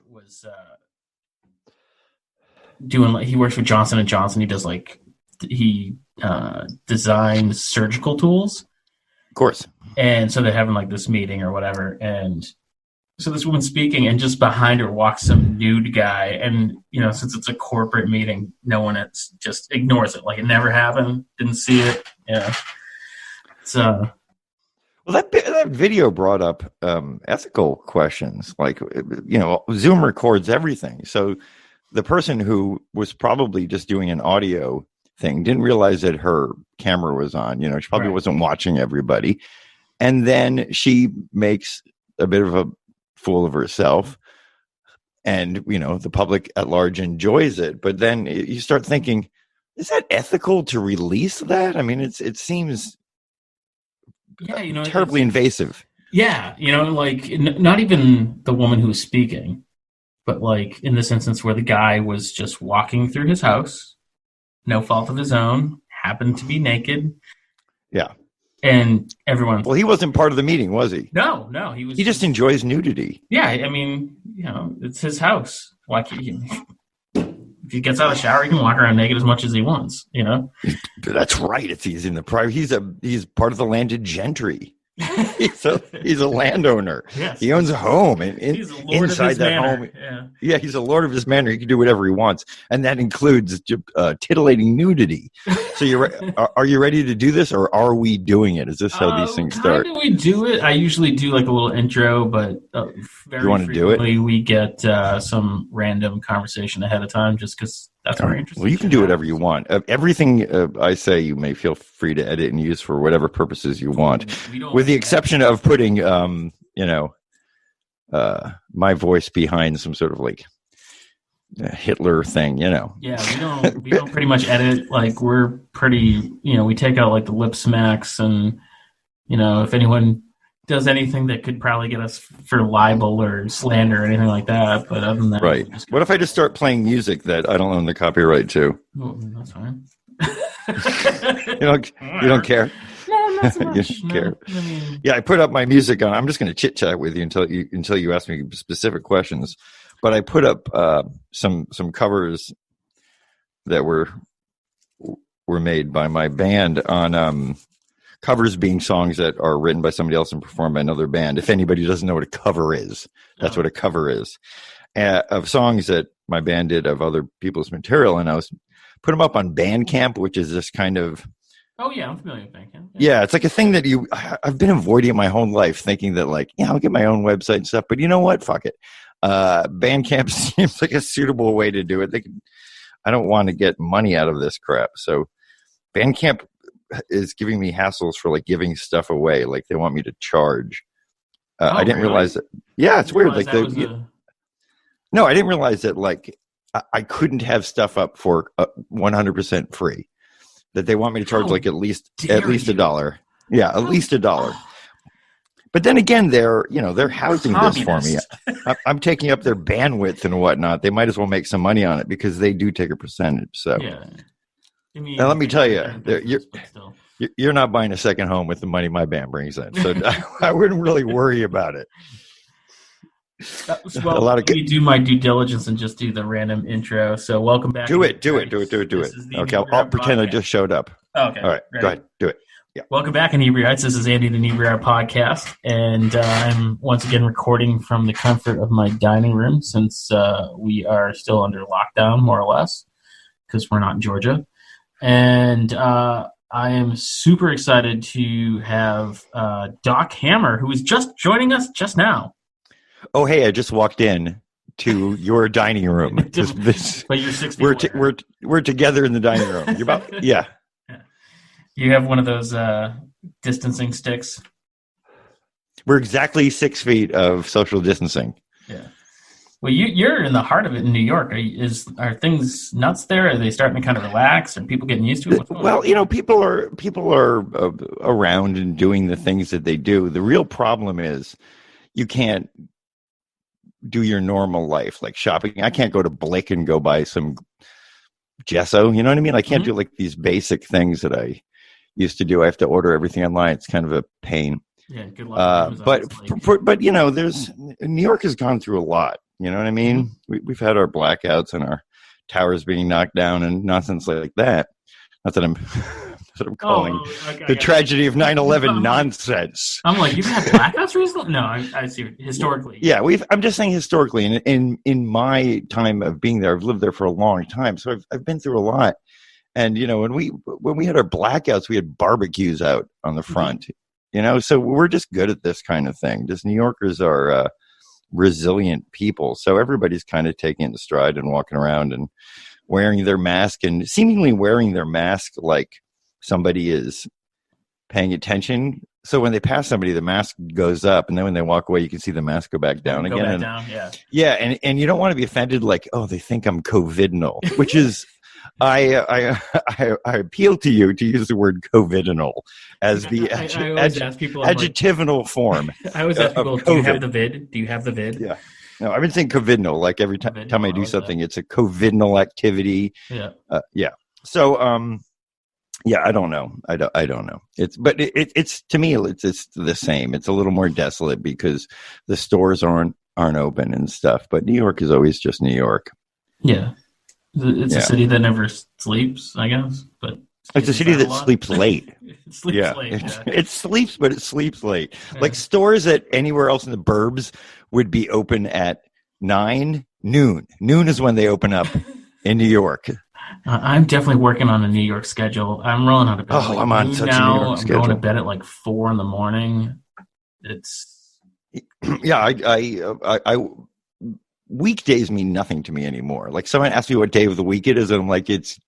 was doing like he works with Johnson and Johnson. He does like he designs surgical tools, Of course. and so they're having like this meeting or whatever, and so this woman's speaking, and just behind her walks some nude guy, and since it's a corporate meeting, no one just ignores it like it never happened, didn't see it. Yeah, so. Well, that video brought up ethical questions. Like, Zoom records everything. So the person who was probably just doing an audio thing didn't realize that her camera was on. She probably wasn't watching everybody. And then she makes a bit of a fool of herself. And, the public at large enjoys it. But then you start thinking, is that ethical to release that? I mean, it seems... Yeah, terribly invasive. Yeah, like not even the woman who was speaking, but like in this instance where the guy was just walking through his house, no fault of his own, happened to be naked. Yeah. And everyone... Well, he wasn't part of the meeting, was he? No, he was... He just enjoys nudity. Yeah, I mean, it's his house. Like, if he gets out of the shower, he can walk around naked as much as he wants, That's right. He's in the private. He's part of the landed gentry. He's a landowner. Yes. He owns a home, and inside that home, he's a lord of his manor. He can do whatever he wants, and that includes titillating nudity. So are you ready to do this, or are we doing it? Is this how these things start? We do it. I usually do like a little intro, but very you want to do it? We get some random conversation ahead of time, just because that's what we're interested. Well, you can do whatever you want. Everything I say, you may feel free to edit and use for whatever purposes you want, with the exception of putting, my voice behind some sort of like Hitler thing, Yeah, we don't pretty much edit. Like we're pretty, we take out like the lip smacks, and if anyone does anything that could probably get us for libel or slander or anything like that. But other than that, right. What if I just start playing music that I don't own the copyright to? Oh, that's fine. You don't care? No, not so much. You don't care. Yeah, I put up my music on. I'm just going to chit chat with you until you ask me specific questions. But I put up some covers that were made by my band on covers being songs that are written by somebody else and performed by another band. If anybody doesn't know what a cover is, that's what a cover is. Of songs that my band did of other people's material, and I was put them up on Bandcamp, which is this kind of... Oh, yeah, I'm familiar with Bandcamp. Yeah, it's like a thing that I've been avoiding it my whole life, thinking that like, I'll get my own website and stuff, but you know what? Fuck it. Bandcamp seems like a suitable way to do it. I don't want to get money out of this crap. So Bandcamp is giving me hassles for like giving stuff away. Like they want me to charge. I didn't realize that. Yeah, it's weird. Like no, I didn't realize that like I couldn't have stuff up for 100% free. That they want me to charge like at least $1. Yeah, at least $1. But then again, they're housing this for me. I'm taking up their bandwidth and whatnot. They might as well make some money on it because they do take a percentage. So, now let me tell you, you're not buying a second home with the money my band brings in. So I wouldn't really worry about it. Well, let me do my due diligence and just do the random intro. So welcome back. Do it. Okay, I'll pretend I just showed up. Okay. All right, go ahead. Do it. Yeah. Welcome back, Inebri-art. This is Andy, the Inebri-art podcast, and I'm once again recording from the comfort of my dining room since we are still under lockdown, more or less, because we're not in Georgia. And I am super excited to have Doc Hammer, who is just joining us just now. Oh, hey, I just walked in to your dining room. But you're 6 feet away. We're together in the dining room. You're about, yeah. You have one of those distancing sticks? We're exactly 6 feet of social distancing. Yeah. Well, you're in the heart of it in New York. Are things nuts there? Are they starting to kind of relax? Are people getting used to it? Well, people are around and doing the things that they do. The real problem is you can't do your normal life, like shopping. I can't go to Blick and go buy some gesso. You know what I mean? I can't do like these basic things that I used to do. I have to order everything online. It's kind of a pain. Yeah, good luck. But New York has gone through a lot You know what I mean? We've had our blackouts and our towers being knocked down and nonsense like that. Not that I'm, that I'm calling the tragedy of 9/11 nonsense. I'm like, you've had blackouts recently? No, I see. Historically, yeah, I'm just saying historically, and in my time of being there, I've lived there for a long time, so I've been through a lot. And you know, when we had our blackouts, we had barbecues out on the front. You know, so we're just good at this kind of thing. Just New Yorkers are resilient people, so everybody's kind of taking it in stride and walking around and wearing their mask and seemingly wearing their mask like somebody is paying attention. So when they pass somebody, the mask goes up, and then when they walk away, you can see the mask go back down again. Yeah, and you don't want to be offended, like, oh, they think I'm COVIDinal, which is, I appeal to you to use the word COVIDinal as the adjectival form. I always ask people, do you have the vid? Do you have the vid? Yeah. No, I've been saying COVIDinal, like every time I do something, it's a COVIDinal activity. Yeah. Yeah. So, yeah, I don't know. I don't know. It's to me, it's the same. It's a little more desolate because the stores aren't open and stuff. But New York is always just New York. Yeah, it's a city that never sleeps, I guess. But it's a city that sleeps late. It sleeps late. It sleeps, but it sleeps late. Yeah. Like stores that anywhere else in the burbs would be open at 9 noon. Noon is when they open up in New York. I'm definitely working on a New York schedule. I'm rolling out of bed. I'm on such a New York schedule. I'm going to bed at like 4 a.m. It's I weekdays mean nothing to me anymore. Like someone asks me what day of the week it is, and I'm like, it's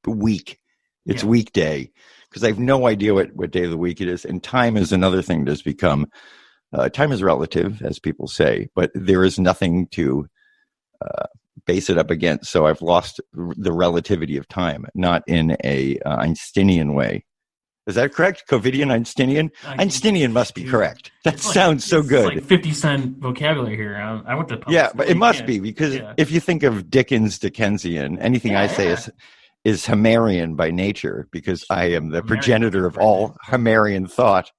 week. It's weekday, because I have no idea what day of the week it is. And time is another thing that's become, time is relative, as people say, but there is nothing to base it up against. So I've lost the relativity of time, not in a Einsteinian way. Is that correct? Covidian, Einsteinian? Einsteinian must be correct. That sounds so good. It's like 50-cent vocabulary here. I went to yeah, but it must be, because if you think of Dickensian, anything I say is Homerian by nature, because I am the progenitor of all Homerian thought.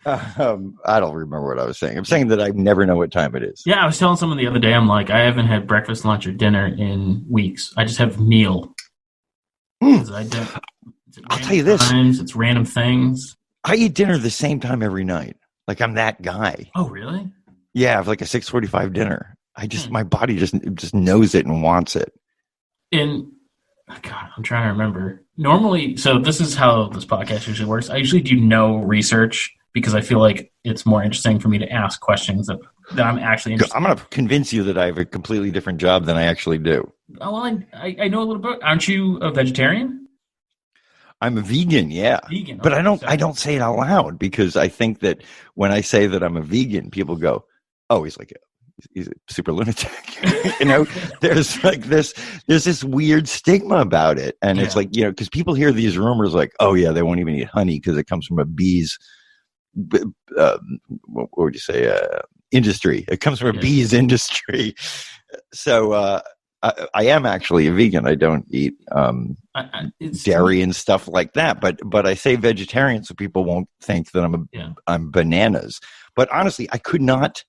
I don't remember what I was saying. I'm saying that I never know what time it is. Yeah, I was telling someone the other day, I'm like, I haven't had breakfast, lunch, or dinner in weeks. I just have meal. I'll tell you this. It's random things. I eat dinner the same time every night. Like, I'm that guy. Oh, really? Yeah, I have like a 6:45 dinner. My body just knows it and wants it. And God, I'm trying to remember. Normally, so this is how this podcast usually works. I usually do no research because I feel like it's more interesting for me to ask questions that I'm actually interested in. I'm going to convince you that I have a completely different job than I actually do. Oh, well, I know a little bit. Aren't you a vegetarian? I'm a vegan, yeah. Vegan, but I don't say it out loud, because I think that when I say that I'm a vegan, people go, "Oh, he's a super lunatic." You know, there's this weird stigma about it. And it's like, you know, because people hear these rumors like, oh yeah, they won't even eat honey because it comes from a bee's, what would you say, industry. It comes from a bee's industry. So I am actually a vegan. I don't eat dairy and stuff like that. But I say vegetarian so people won't think that I'm bananas. But honestly, I could not.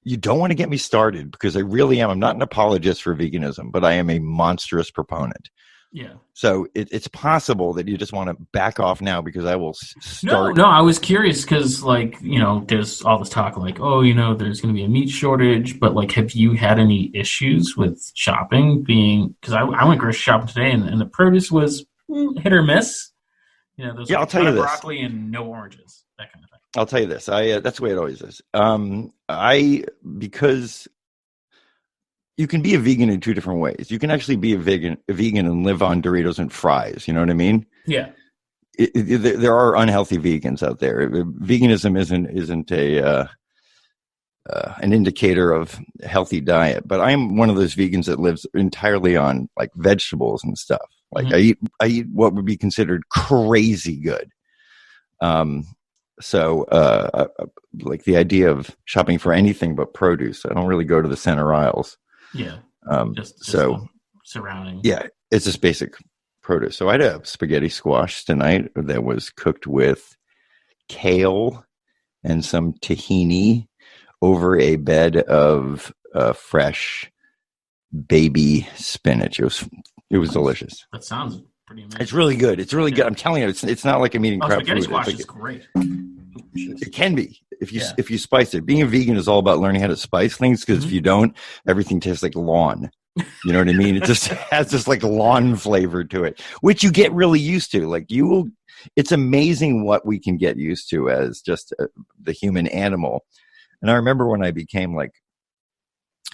You don't want to get me started, because I really am. I'm not an apologist for veganism, but I am a monstrous proponent. Yeah. So it's possible that you just want to back off now, because I will start. No, I was curious because, like, you know, there's all this talk like, oh, you know, there's going to be a meat shortage. But, like, have you had any issues with shopping being – because I went grocery shopping today, and the produce was hit or miss. You know, there's I'll tell you this. Broccoli and no oranges, that kind of thing. I'll tell you this. That's the way it always is. Because you can be a vegan in two different ways. You can actually be a vegan and live on Doritos and fries. You know what I mean? Yeah. There are unhealthy vegans out there. Veganism isn't an indicator of a healthy diet. But I am one of those vegans that lives entirely on like vegetables and stuff. Like I eat what would be considered crazy good. So like the idea of shopping for anything but produce, I don't really go to the center aisles. Yeah. Just surrounding. Yeah. It's just basic produce. So I had a spaghetti squash tonight that was cooked with kale and some tahini over a bed of fresh baby spinach. It was delicious. That sounds pretty amazing. It's really good. It's really good. I'm telling you, it's not like I'm eating crap spaghetti food. squash Like, is great. it can be if you spice it. Being a vegan is all about learning how to spice things, because if you don't, everything tastes like lawn. You know what I mean? It just has this like lawn flavor to it, which you get really used to. Like it's amazing what we can get used to as just the human animal. And I remember when I became like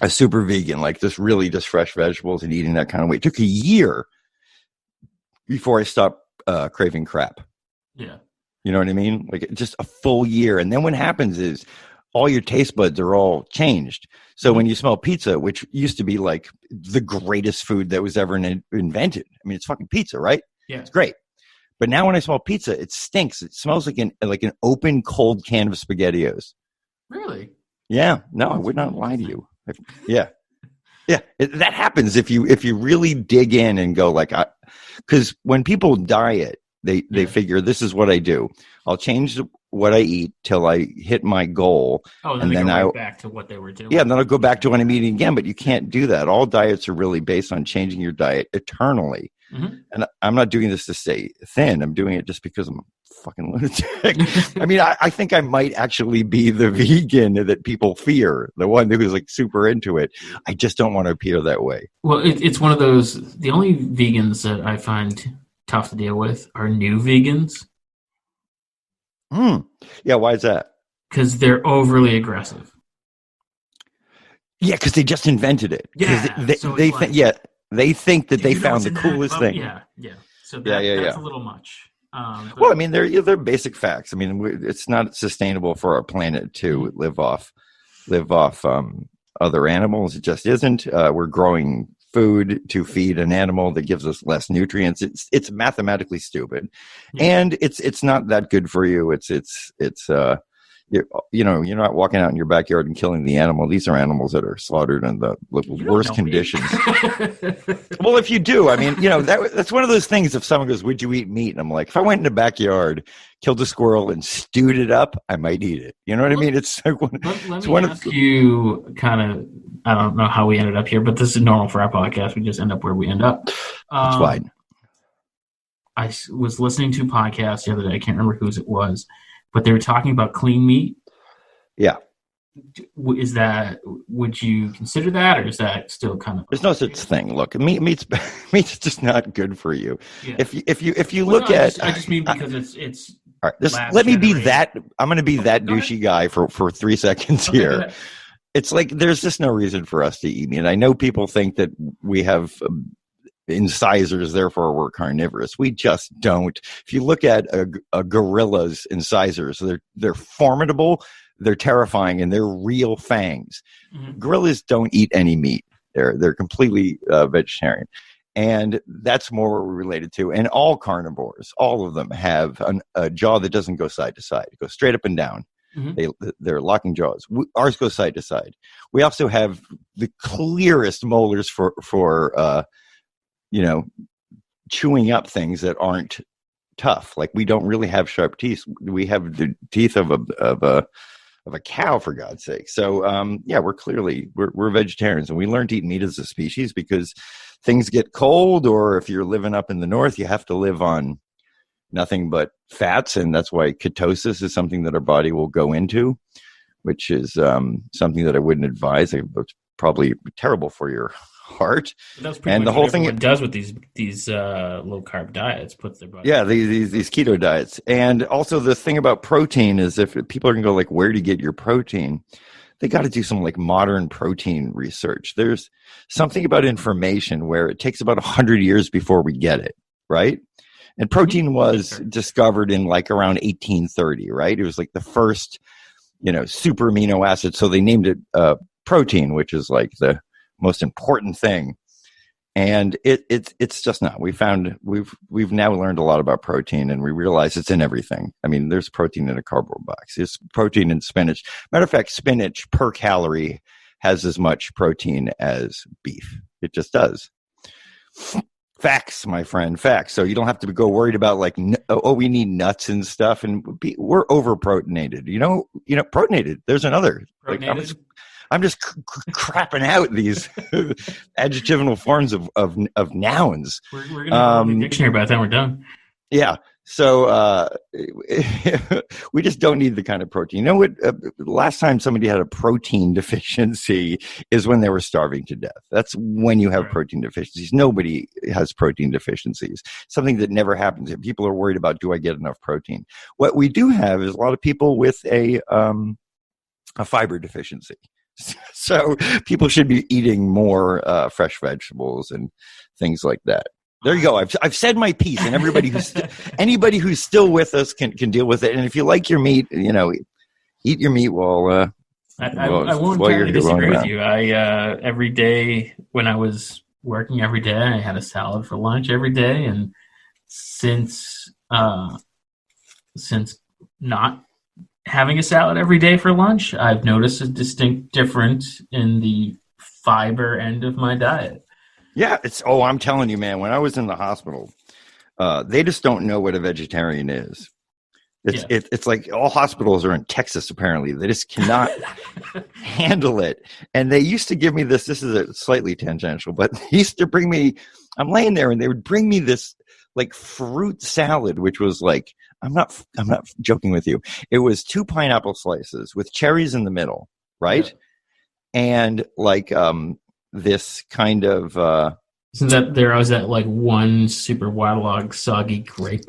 a super vegan, like just really just fresh vegetables and eating that kind of way. It took a year before I stopped craving crap. Yeah. You know what I mean? Like just a full year. And then what happens is all your taste buds are all changed. So when you smell pizza, which used to be like the greatest food that was ever invented. I mean, it's fucking pizza, right? Yeah. It's great. But now when I smell pizza, it stinks. It smells like an open cold can of SpaghettiOs. Really? Yeah. No, I would not lie to you. Yeah. Yeah. That happens if you really dig in and go like, because when people diet, they figure this is what I do. I'll change what I eat till I hit my goal. Oh, and then go right back to what they were doing. Yeah, and then I'll go back to what I'm eating again. But you can't do that. All diets are really based on changing your diet eternally. Mm-hmm. And I'm not doing this to stay thin. I'm doing it just because I'm a fucking lunatic. I mean, I think I might actually be the vegan that people fear, the one who's like super into it. I just don't want to appear that way. Well, it's one of those, the only vegans that I find tough to deal with are new vegans. Yeah, why is that? Because they're overly aggressive. Yeah, because they just invented it. Yeah, they think that they found the coolest thing. Yeah. So that's a little much. Well, I mean, they're basic facts. I mean, it's not sustainable for our planet to live off other animals. It just isn't. We're growing food to feed an animal that gives us less nutrients. It's mathematically stupid, and it's not that good for you. You're not walking out in your backyard and killing the animal. These are animals that are slaughtered in the worst conditions. Well, if you do, I mean, that's one of those things. If someone goes, "Would you eat meat?" and I'm like, if I went in the backyard, killed a squirrel, and stewed it up, I might eat it. You know what I mean? It's like let me ask you kind of. I don't know how we ended up here, but this is normal for our podcast. We just end up where we end up. That's fine. I was listening to a podcast the other day. I can't remember whose it was, but they were talking about clean meat. Yeah. Would you consider that, or is that still kind of? There's no such thing. Look, meat's just not good for you. Yeah. If you look at, I just mean because it's. All right, let me be that. I'm going to be that douchey guy for 3 seconds here. It's like there's just no reason for us to eat meat. And I know people think that we have incisors, therefore we're carnivorous. We just don't. If you look at a gorilla's incisors, they're formidable, they're terrifying, and they're real fangs. Mm-hmm. Gorillas don't eat any meat. They're completely vegetarian. And that's more what we're related to. And all carnivores, all of them have a jaw that doesn't go side to side. It goes straight up and down. Mm-hmm. They're locking jaws. Ours goes side to side. We also have the clearest molars for chewing up things that aren't tough. Like we don't really have sharp teeth. We have the teeth of a cow, for God's sake. So we're vegetarians, and we learned to eat meat as a species because things get cold, or if you're living up in the north, you have to live on nothing but fats, and that's why ketosis is something that our body will go into, which is something that I wouldn't advise. It's probably terrible for your heart. That's pretty much the whole thing it does with these low carb diets, puts their body. Yeah, these keto diets. And also the thing about protein is, if people are going to go like, where do you get your protein? They got to do some like modern protein research. There's something about information where it takes about 100 years before we get it, right? And protein was discovered in like around 1830, right? It was like the first, super amino acid. So they named it protein, which is like the most important thing. And it's just not. We've now learned a lot about protein, and we realize it's in everything. I mean, there's protein in a cardboard box. There's protein in spinach. Matter of fact, spinach per calorie has as much protein as beef. It just does. Facts, my friend, facts. So you don't have to go worried about like, we need nuts and stuff, and we're over proteinated. Proteinated. There's another. Proteinated? I'm just crapping out these adjectival forms of nouns. We're going to go to the dictionary by the time we're done. Yeah. So we just don't need the kind of protein. You know what? Last time somebody had a protein deficiency is when they were starving to death. That's when you have protein deficiencies. Nobody has protein deficiencies. Something that never happens. People are worried about, do I get enough protein? What we do have is a lot of people with a fiber deficiency. So people should be eating more fresh vegetables and things like that. There you go. I've said my piece, and anybody who's still with us can deal with it. And if you like your meat, eat your meat while I won't totally disagree with you. Every day when I was working every day, I had a salad for lunch every day, and since not having a salad every day for lunch, I've noticed a distinct difference in the fiber end of my diet. Yeah, I'm telling you, man, when I was in the hospital, they just don't know what a vegetarian is. It's like all hospitals are in Texas, apparently. They just cannot handle it. And they used to give me this is a slightly tangential, but they used to bring me, I'm laying there and they would bring me this like fruit salad, which was like, I'm not joking with you. It was 2 pineapple slices with cherries in the middle, right? Yeah. And like, this kind of isn't that there was that like one super waterlogged soggy grape?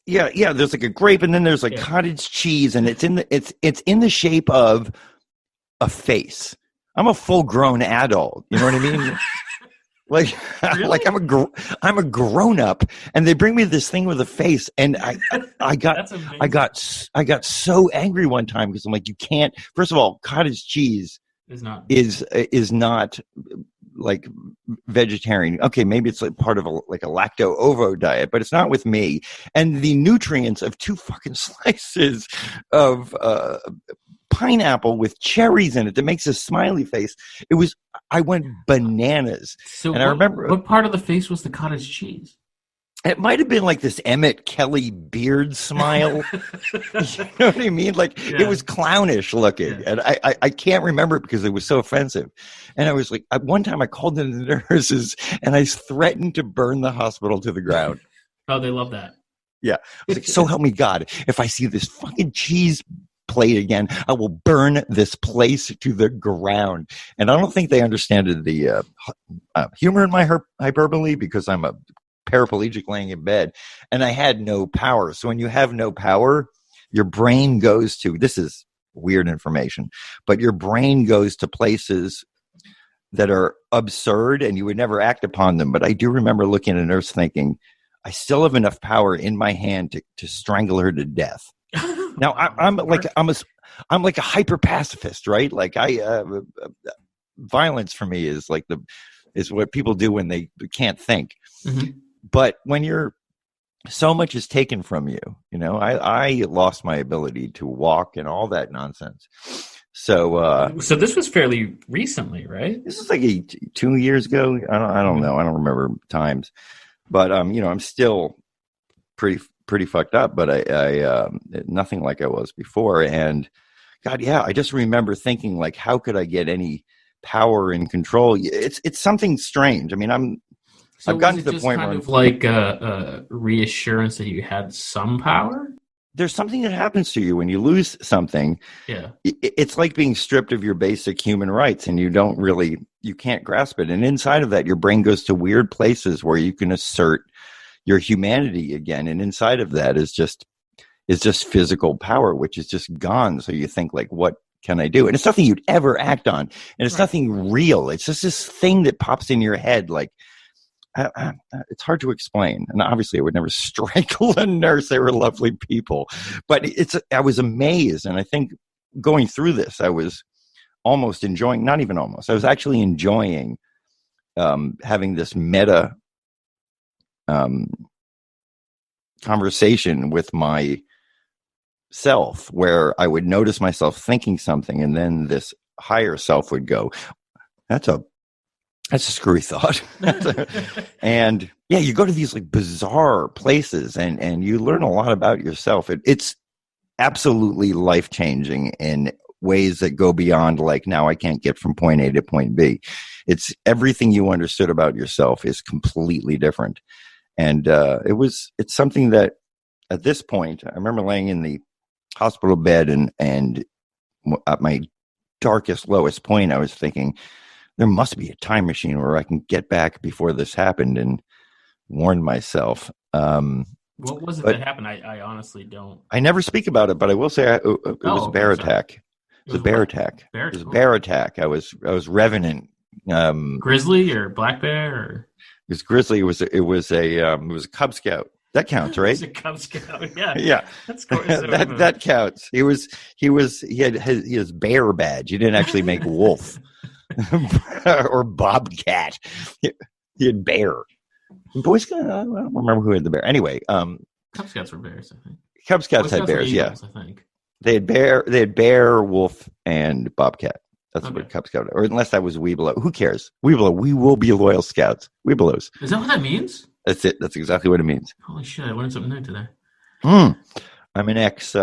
Yeah, there's like a grape, and then there's like cottage cheese, and it's in the shape of a face. I'm a full grown adult, you know what I mean? Like, really? Like I'm a grown up, and they bring me this thing with a face, and I got so angry one time because I'm like, you can't. First of all, cottage cheese is not like vegetarian. Okay, maybe it's like part of a lacto-ovo diet, but it's not with me. And the nutrients of 2 fucking slices of pineapple with cherries in it that makes a smiley face. I went bananas. So I remember what part of the face was the cottage cheese? It might have been like this Emmett Kelly beard smile. You know what I mean? Like It was clownish looking. And I can't remember it because it was so offensive. And I was like, one time I called in the nurses and I threatened to burn the hospital to the ground. Oh, they love that. Yeah. I was like, so help me God, if I see this fucking cheese plate again, I will burn this place to the ground. And I don't think they understand the humor in my hyperbole because I'm a paraplegic laying in bed and I had no power. So when you have no power, your brain goes to, this is weird information, but your brain goes to places that are absurd and you would never act upon them. But I do remember looking at a nurse thinking, I still have enough power in my hand to strangle her to death. Now I'm like a hyper pacifist, right? Like violence for me is like is what people do when they can't think. Mm-hmm. But when so much is taken from you, I lost my ability to walk and all that nonsense. So this was fairly recently, right? This is like 2 years ago. I don't know. I don't remember times, but I'm still pretty fucked up, but I nothing like I was before. And God, yeah, I just remember thinking like, how could I get any power and control? It's something strange. I mean, I've gotten to the point where it's like a reassurance that you had some power. There's something that happens to you when you lose something. Yeah, it's like being stripped of your basic human rights, and you can't grasp it. And inside of that, your brain goes to weird places where you can assert your humanity again. And inside of that is just physical power, which is just gone. So you think like, what can I do? And it's nothing you'd ever act on, and it's nothing real. It's just this thing that pops in your head, like. It's hard to explain, and obviously I would never strangle a nurse. They were lovely people, but I was amazed, and I think going through this I was almost enjoying, not even almost, I was actually enjoying having this meta conversation with my self where I would notice myself thinking something, and then this higher self would go, that's a screwy thought. And yeah, you go to these like bizarre places and you learn a lot about yourself. It's absolutely life-changing in ways that go beyond like, now I can't get from point A to point B. It's everything you understood about yourself is completely different. And it's something that at this point, I remember laying in the hospital bed and at my darkest, lowest point, I was thinking, there must be a time machine where I can get back before this happened, and warned myself. What was it that happened? I honestly don't. I never speak about it, but I will say it was a bear attack. It was a bear attack. It was a bear attack. I was revenant. Grizzly or black bear? Or? It was grizzly. It was a Cub Scout. That counts, right? It was a Cub Scout. Yeah. Yeah. That's that counts. He had his bear badge. He didn't actually make wolf or bobcat. He had bear. Boy Scout. I don't remember who had the bear. Anyway, Cub Scouts were bears, I think. Cub Scouts had bears. Eagles, yeah, I think they had bear, wolf, and bobcat. That's what Cub Scout, or unless that was Weeblo. Who cares? Weeblo. We will be loyal scouts. Weeblos. Is that what that means? That's it. That's exactly what it means. Holy shit! I learned something new today. I'm an ex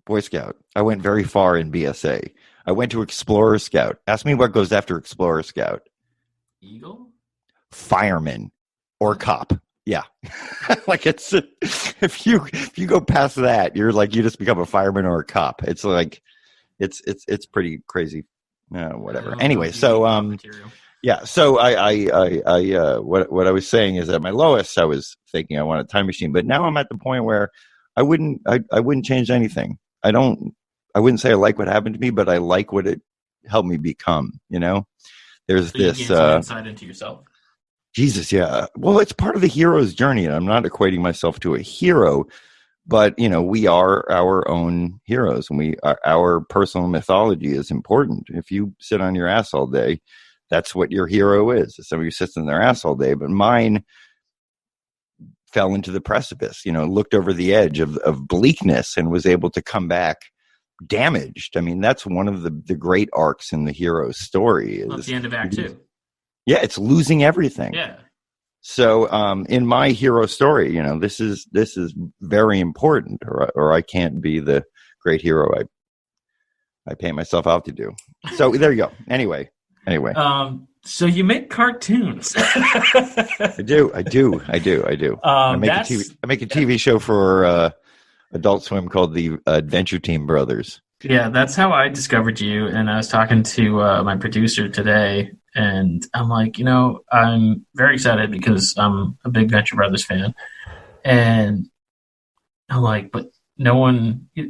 Boy Scout. I went very far in BSA. I went to Explorer Scout. Ask me what goes after Explorer Scout. Eagle? Fireman or cop. Yeah. Like it's if you go past that, you're like you just become a fireman or a cop. It's like it's pretty crazy. Whatever. Anyway, so yeah, so I what I was saying is at my lowest I was thinking I want a time machine, but now I'm at the point where I wouldn't change anything. I wouldn't say I like what happened to me, but I like what it helped me become, you know? There's so this you gain some insight into yourself. Jesus, yeah. Well, it's part of the hero's journey, and I'm not equating myself to a hero, but you know, we are our own heroes, and our personal mythology is important. If you sit on your ass all day, that's what your hero is. Somebody who sits on their ass all day. But mine fell into the precipice, you know, looked over the edge of bleakness and was able to come back damaged. I mean, that's one of the great arcs in the hero's story. That's the end of Act 2. Yeah, it's losing everything. Yeah. So in my hero story, you know, this is very important, or I can't be the great hero I paint myself out to do. So there you go. Anyway. So you make cartoons. I do. I make a TV show for Adult Swim called the Adventure Team Brothers. Yeah, that's how I discovered you. And I was talking to my producer today, and I'm like, you know, I'm very excited because I'm a big Venture Brothers fan. And I'm like, but no one, I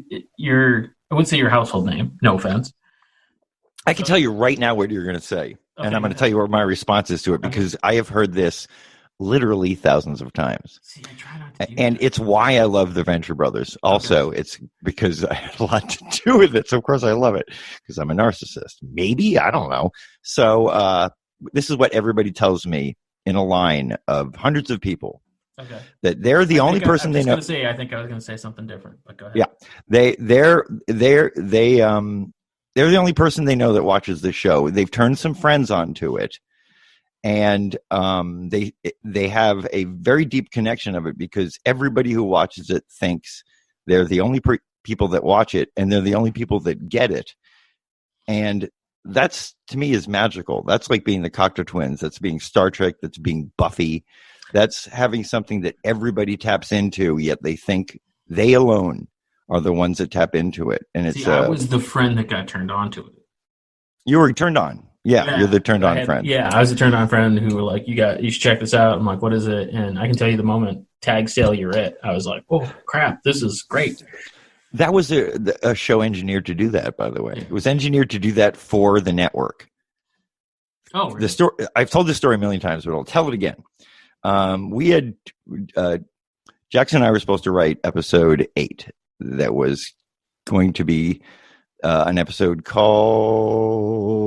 wouldn't say your household name, no offense. I can tell you right now what you're going to say. Okay, and I'm going to tell you what my response is to it, because I have heard this literally thousands of times. See, I try not to do and that. It's why I love the Venture Brothers. Also, it's because I had a lot to do with it. So, of course, I love it because I'm a narcissist. Maybe. I don't know. So this is what everybody tells me in a line of hundreds of people. Okay. That they're the only person they know. I think I was going to say something different, but go ahead. Yeah. They're the only person they know that watches the show. They've turned some friends onto it. And they have a very deep connection of it because everybody who watches it thinks they're the only people that watch it, and they're the only people that get it. And that's, to me, is magical. That's like being the Cocteau Twins. That's being Star Trek. That's being Buffy. That's having something that everybody taps into, yet they think they alone are the ones that tap into it. And it's I was the friend that got turned on to it. You were turned on. Yeah, you're the turned on friend. Yeah, I was a turned on friend who were like, you should check this out. I'm like, what is it? And I can tell you the moment tag sale you're it. I was like, oh crap, this is great. That was a show engineered to do that, by the way. It was engineered to do that for the network. Oh, really? The story, I've told this story a million times, but I'll tell it again. We had Jackson and I were supposed to write episode 8 that was going to be an episode called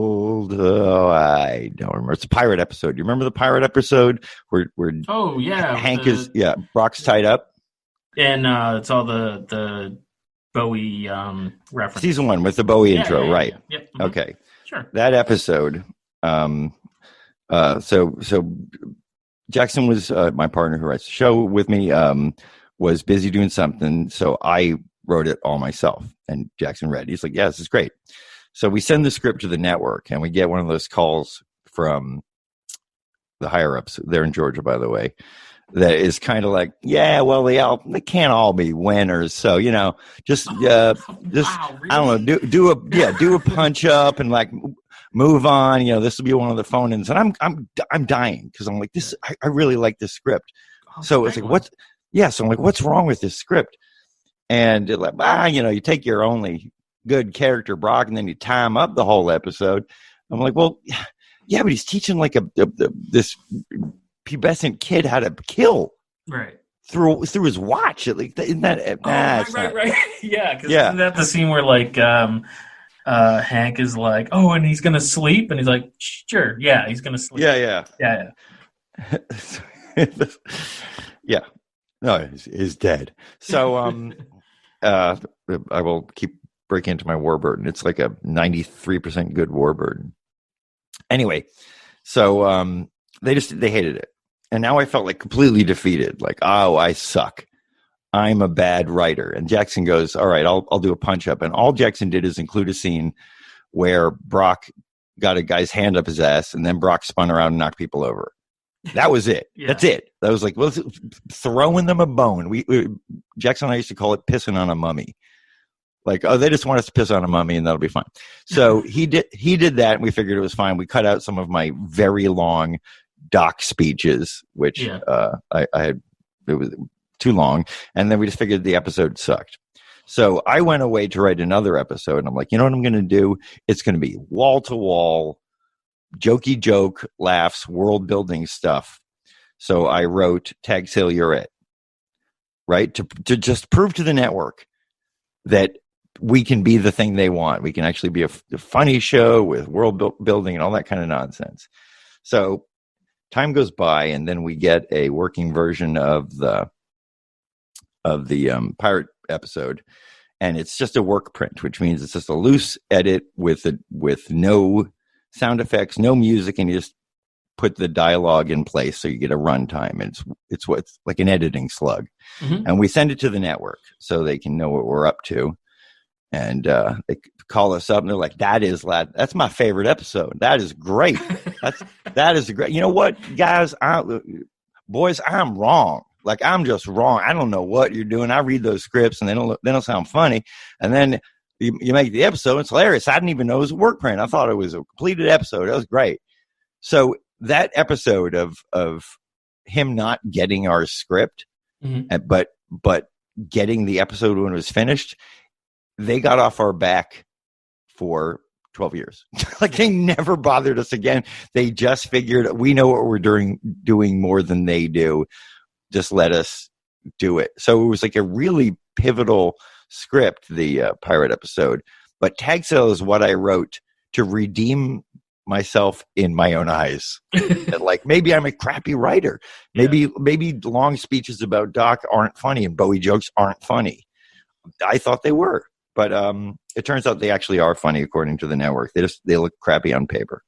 I don't remember. It's a pirate episode. You remember the pirate episode where oh yeah, Hank Brock's tied up, and it's all the Bowie reference. Season 1 with the Bowie intro, right? Yeah. Yep. Okay, sure. That episode. So Jackson was my partner who writes the show with me. Was busy doing something, so I wrote it all myself. And Jackson read. He's like, yeah, this is great. So we send the script to the network, and we get one of those calls from the higher ups. They're in Georgia, by the way. That is kind of like, yeah, well, they can't all be winners. So, just wow, really? I don't know, do a punch up and like move on. This will be one of the phone-ins, and I'm dying because I'm like, this. I really like this script. So it's like, so I'm like, what's wrong with this script? And they're like, you take your only good character, Brock, and then you tie him up the whole episode. I'm like, well, yeah, but he's teaching like this pubescent kid how to kill, right, through his watch. Like, isn't that? Right. Yeah, because isn't that the scene where like Hank is like, oh, and he's gonna sleep, and he's like, sure, yeah, he's gonna sleep. Yeah. Yeah. No, he's dead. So I will keep breaking into my Warburton. It's like a 93% good Warburton. Anyway, so they hated it. And now I felt like completely defeated. Like, oh, I suck. I'm a bad writer. And Jackson goes, all right, I'll do a punch up. And all Jackson did is include a scene where Brock got a guy's hand up his ass, and then Brock spun around and knocked people over. That was it. Yeah. That's it. That was like, well, throwing them a bone. We Jackson and I used to call it pissing on a mummy. Like, oh, they just want us to piss on a mummy and that'll be fine. So he did that, and we figured it was fine. We cut out some of my very long doc speeches, which I had, it was too long. And then we just figured the episode sucked. So I went away to write another episode, and I'm like, you know what I'm going to do? It's going to be wall to wall, jokey joke, laughs, world building stuff. So I wrote Tag Sale You're It, right? To just prove to the network that we can be the thing they want. We can actually be a funny show with world building and all that kind of nonsense. So time goes by, and then we get a working version of the pirate episode, and it's just a work print, which means it's just a loose edit with no sound effects, no music, and you just put the dialogue in place so you get a runtime. And it's what's like an editing slug. Mm-hmm. And we send it to the network so they can know what we're up to. And they call us up, and they're like, that's my favorite episode. That is great. That is great. You know what, guys, boys, I'm wrong. Like, I'm just wrong. I don't know what you're doing. I read those scripts, and they don't sound funny. And then you make the episode. It's hilarious. I didn't even know it was a work print. I thought it was a completed episode. That was great. So that episode of him not getting our script, mm-hmm. but getting the episode when it was finished, they got off our back for 12 years. Like, they never bothered us again. They just figured, we know what we're doing more than they do. Just let us do it. So it was like a really pivotal script, the pirate episode. But Tag Sale is what I wrote to redeem myself in my own eyes. Like, maybe I'm a crappy writer. Maybe long speeches about Doc aren't funny and Bowie jokes aren't funny. I thought they were. But it turns out they actually are funny according to the network. They look crappy on paper.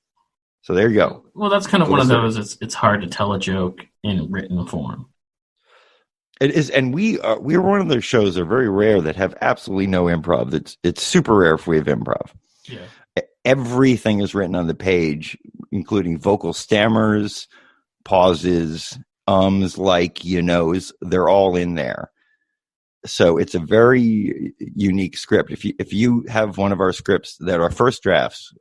So there you go. Well, that's kind of one of those. It's hard to tell a joke in written form. It is, and we're one of those shows that are very rare that have absolutely no improv. It's super rare if we have improv. Yeah. Everything is written on the page, including vocal stammers, pauses, like, they're all in there. So it's a very unique script. If you have one of our scripts that are first drafts,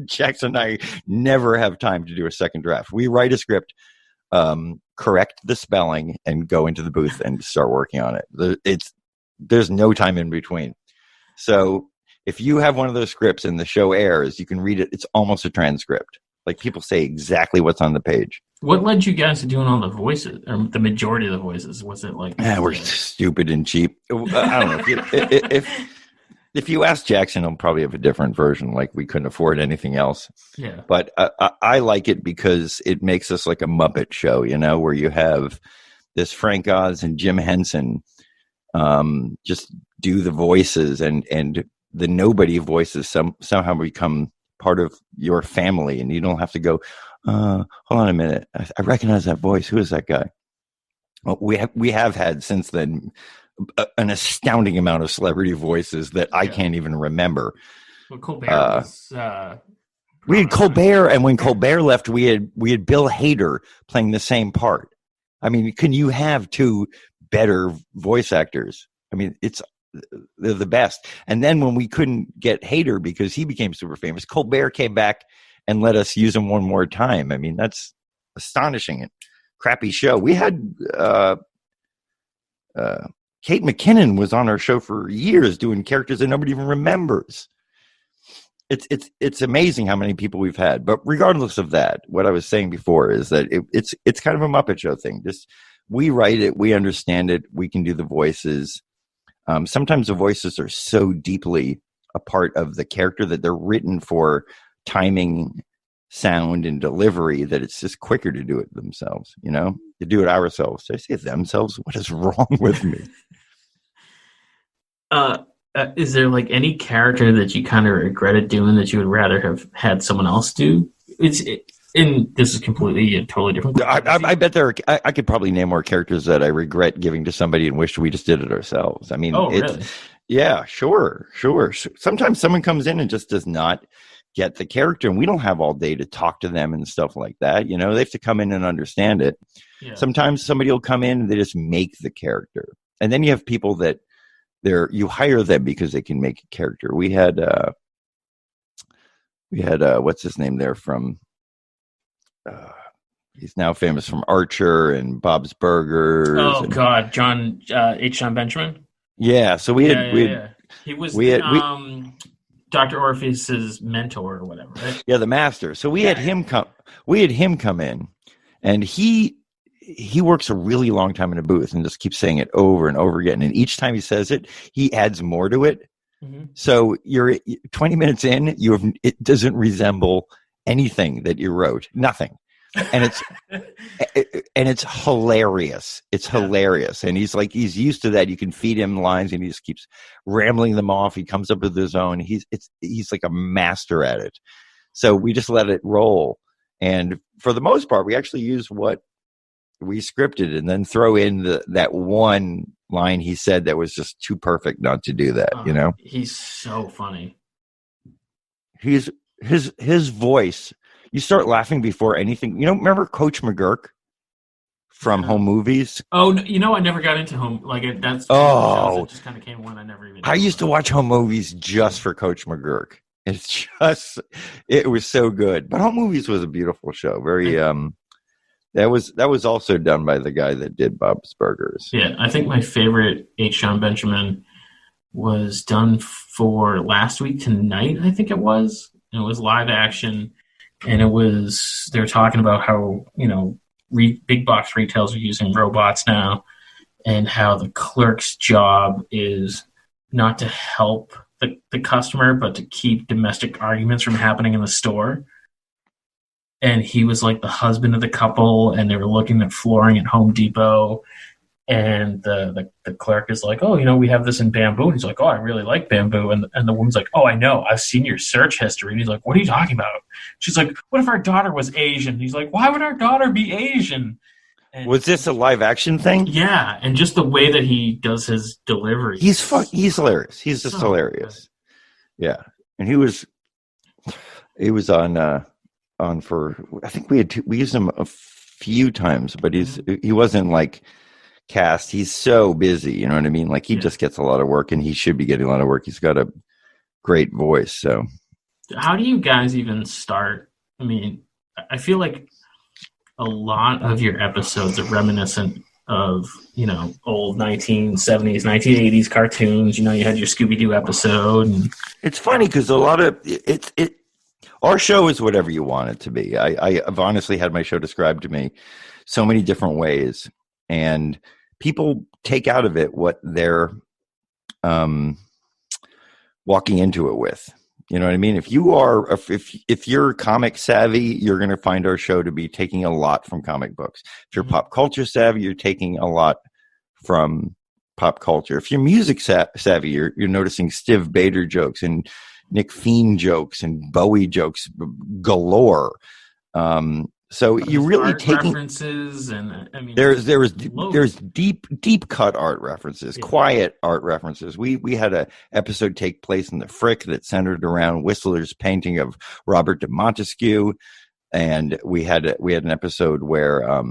Jackson and I never have time to do a second draft. We write a script, correct the spelling, and go into the booth and start working on it. There's no time in between. So if you have one of those scripts and the show airs, you can read it. It's almost a transcript. Like, people say exactly what's on the page. What led you guys to doing all the voices, or the majority of the voices? Was it like... we're stupid and cheap. I don't know. If you ask Jackson, he'll probably have a different version. Like, we couldn't afford anything else. Yeah. But I like it because it makes us like a Muppet show, where you have this Frank Oz and Jim Henson just do the voices, and the nobody voices somehow become part of your family, and you don't have to go, hold on a minute, I recognize that voice. Who is that guy? Well, we have had since then an astounding amount of celebrity voices that I can't even remember. Well, Colbert was. We had Colbert, and when Colbert left, we had Bill Hader playing the same part. I mean, can you have two better voice actors? I mean, they're the best. And then when we couldn't get Hader because he became super famous, Colbert came back and let us use him one more time. I mean, that's astonishing. And crappy show. We had Kate McKinnon was on our show for years doing characters that nobody even remembers. It's amazing how many people we've had. But regardless of that, what I was saying before is that it's kind of a Muppet Show thing. Just we write it, we understand it, we can do the voices. Sometimes the voices are so deeply a part of the character that they're written for timing, sound, and delivery that it's just quicker to do it themselves, to do it ourselves. Did I say themselves? What is wrong with me? Is there like any character that you kind of regretted doing that you would rather have had someone else do? And this is completely a totally different. I bet I could probably name more characters that I regret giving to somebody and wish we just did it ourselves. I mean, really? Yeah, sure. Sometimes someone comes in and just does not get the character, and we don't have all day to talk to them and stuff like that. They have to come in and understand it. Yeah. Sometimes somebody will come in and they just make the character, and then you have people that you hire them because they can make a character. We had what's his name there from. He's now famous from Archer and Bob's Burgers. Oh God, John Benjamin. Yeah, so he was Dr. Orpheus's mentor or whatever, right? Yeah, the master. So we had him come. We had him come in, and he works a really long time in a booth and just keeps saying it over and over again. And each time he says it, he adds more to it. Mm-hmm. So you're 20 minutes in, it doesn't resemble anything that you wrote, nothing, and it's hilarious. It's hilarious, and he's used to that. You can feed him lines, and he just keeps rambling them off. He comes up with his own. He's like a master at it. So we just let it roll, and for the most part, we actually use what we scripted, and then throw in that one line he said that was just too perfect not to do that. He's so funny. His voice, you start laughing before anything. Remember Coach McGurk from Home Movies? Oh, no, I never got into Home. Like that's it just kind of came when I never even. I used to watch Home Movies just for Coach McGurk. It was so good. But Home Movies was a beautiful show. Very that was also done by the guy that did Bob's Burgers. Yeah, I think my favorite H. John Benjamin was done for Last Week Tonight. I think it was. It was live action, and they were talking about how, big box retailers are using robots now, and how the clerk's job is not to help the customer, but to keep domestic arguments from happening in the store. And he was like the husband of the couple, and they were looking at flooring at Home Depot. And the clerk is like, oh, we have this in bamboo. And he's like, oh, I really like bamboo. And the woman's like, oh, I know. I've seen your search history. And he's like, what are you talking about? She's like, what if our daughter was Asian? And he's like, why would our daughter be Asian? And was this a live action thing? Yeah, and just the way that he does his delivery. He's hilarious. He's just hilarious. Good. Yeah, and he was on for, I think we used him a few times, but he wasn't like cast. He's so busy, you know what I mean? Like he just gets a lot of work, and he should be getting a lot of work. He's got a great voice. So how do you guys even start? I mean, I feel like a lot of your episodes are reminiscent of, old 1970s, 1980s cartoons. You had your Scooby-Doo episode. And it's funny because a lot of our show is whatever you want it to be. I've honestly had my show described to me so many different ways, and people take out of it what they're walking into it with. You know what I mean? If you're comic savvy, you're going to find our show to be taking a lot from comic books. If you're pop culture savvy, you're taking a lot from pop culture. If you're music savvy, you're noticing Stiv Bader jokes and Nick Fiend jokes and Bowie jokes galore. So But you're there's really art taking references, and I mean, there's loads. deep cut art references, Yeah. quiet art references. We had a episode take place in the Frick that centered around Whistler's painting of Robert de Montesquieu, and we had an episode where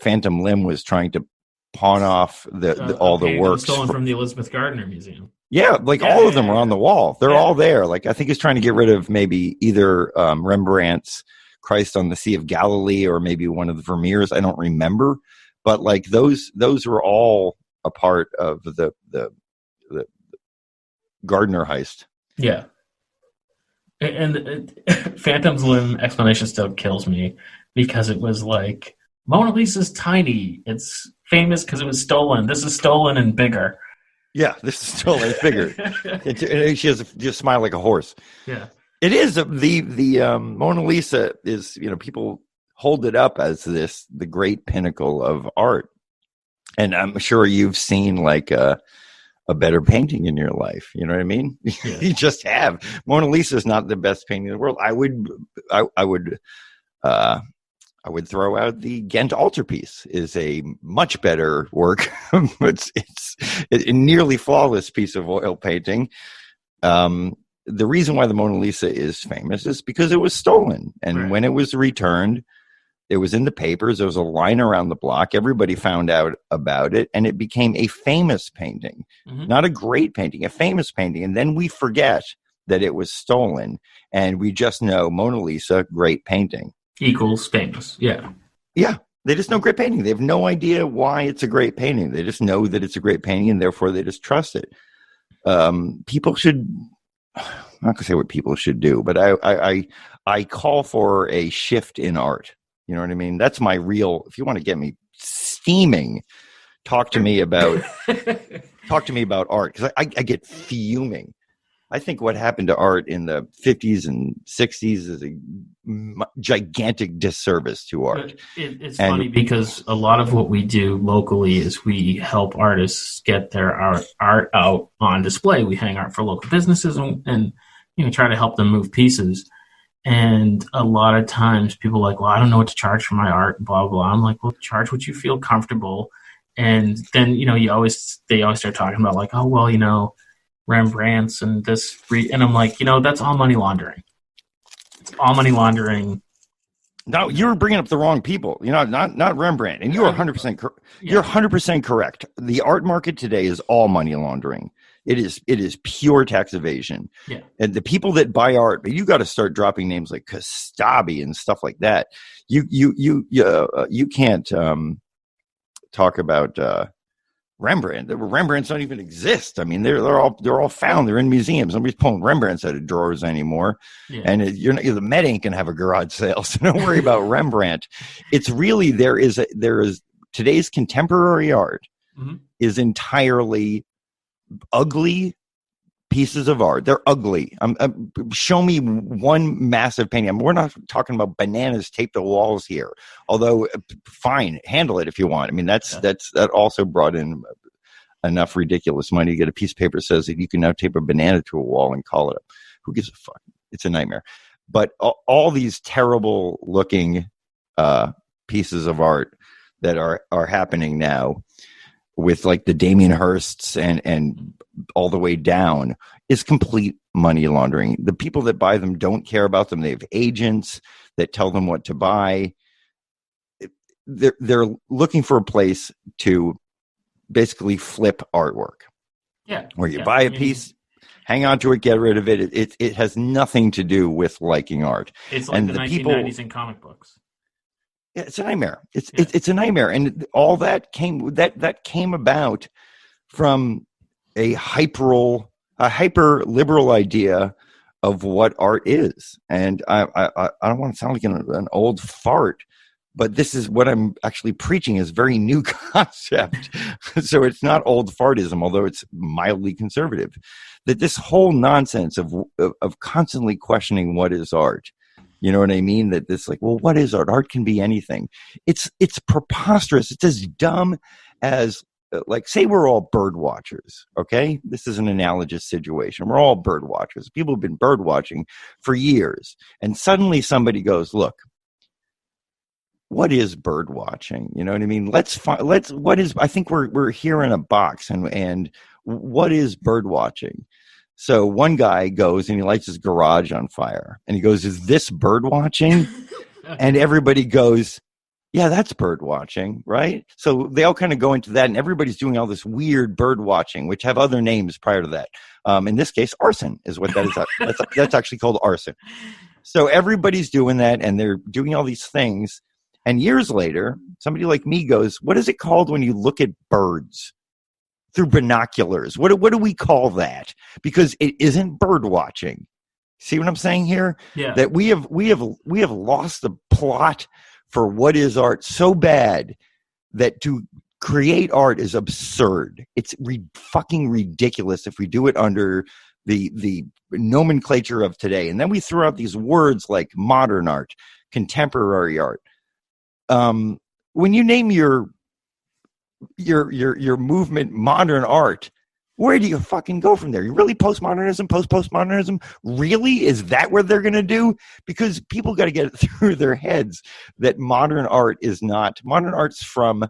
Phantom Limb was trying to pawn off A all the painting that was works. stolen from the Elizabeth Gardner Museum. Yeah, like Yeah, all of yeah, them are on yeah, the wall. They're yeah. all there. Like I think he's trying to get rid of maybe either Rembrandt's Christ on the Sea of Galilee or maybe one of the Vermeers. I don't remember, but like those were all a part of the Gardner heist. Yeah. And Phantom's Limb explanation still kills me because it was like Mona Lisa's tiny. It's famous because it was stolen. This is stolen and bigger. Yeah, this is totally bigger. She has just smile like a horse. Yeah. It is the Mona Lisa is, people hold it up as the great pinnacle of art, and I'm sure you've seen like a better painting in your life. You know what I mean? Yeah. You just have. Mona Lisa is not the best painting in the world. I would throw out the Ghent altarpiece. Is a much better work. it's a nearly flawless piece of oil painting. The reason why the Mona Lisa is famous is because it was stolen. And Right. when it was returned, it was in the papers. There was a line around the block. Everybody found out about it, and it became a famous painting. Mm-hmm. Not a great painting, a famous painting. And then we forget that it was stolen, and we just know Mona Lisa, great painting. Equals famous. Yeah. Yeah. They just know great painting. They have no idea why it's a great painting. They just know that it's a great painting, and therefore they just trust it. People should, I'm not going to say what people should do, but I call for a shift in art. You know what I mean? That's my real, if you want to get me steaming, talk to me about art, because I get fuming. I think what happened to art in the 50s and 60s is a gigantic disservice to art. It's funny because a lot of what we do locally is we help artists get their art out on display. We hang art for local businesses and try to help them move pieces. And a lot of times people are like, well, I don't know what to charge for my art, blah, blah. I'm like, well, charge what you feel comfortable. And then, they always start talking about like, oh, well, Rembrandt's and this, and I'm like, that's all money laundering. It's all money laundering. No, you're bringing up the wrong people. Not Rembrandt, and you are 100%. You're 100% correct. The art market today is all money laundering. It is pure tax evasion. Yeah. And the people that buy art, but you got to start dropping names like Kastabi and stuff like that. You can't talk about Rembrandt. Rembrandts don't even exist. I mean, they're all found. They're in museums. Nobody's pulling Rembrandts out of drawers anymore. Yeah. And the Met ain't gonna have a garage sale, so don't worry about Rembrandt. It's really there is today's contemporary art is entirely ugly pieces of art. They're ugly. Show me one massive painting. We're not talking about bananas taped to walls here. Although, fine, handle it if you want. I mean, that also brought in enough ridiculous money to get a piece of paper that says that you can now tape a banana to a wall and call it up. Who gives a fuck? It's a nightmare. But all these terrible looking pieces of art that are happening now, with like the Damien Hirsts and all the way down, is complete money laundering. The people that buy them don't care about them. They have agents that tell them what to buy. They're looking for a place to basically flip artwork. Yeah. Where you buy a piece, hang on to it, get rid of it. It has nothing to do with liking art. It's like the 1990s in comic books. Yeah, it's a nightmare. It's a nightmare, and all that came about from a hyper liberal idea of what art is. And I don't want to sound like an old fart, but this is what I'm actually preaching is very new concept. So it's not old fartism, although it's mildly conservative. That this whole nonsense of constantly questioning what is art. You know what I mean? That this like, well, what is art? Art can be anything. It's preposterous. It's as dumb as like, say we're all bird watchers. Okay. This is an analogous situation. We're all bird watchers. People have been bird watching for years. And suddenly somebody goes, look, what is bird watching? You know what I mean? I think we're here in a box, and what is bird watching? So one guy goes and he lights his garage on fire, and he goes, "Is this bird watching?" And everybody goes, "Yeah, that's bird watching," right? So they all kind of go into that, and everybody's doing all this weird bird watching, which have other names prior to that. In this case, arson is what that is. That's actually called arson. So everybody's doing that, and they're doing all these things. And years later, somebody like me goes, "What is it called when you look at birds through binoculars? What do we call that?" Because it isn't bird watching. See what I'm saying here? Yeah. That we have lost the plot for what is art so bad that to create art is absurd. It's fucking ridiculous if we do it under the nomenclature of today. And then we throw out these words like modern art, contemporary art. When you name your movement modern art, where do you fucking go from there? You really postmodernism, postmodernism? Really? Is that what they're going to do? Because people got to get it through their heads that modern art is not. Modern art's from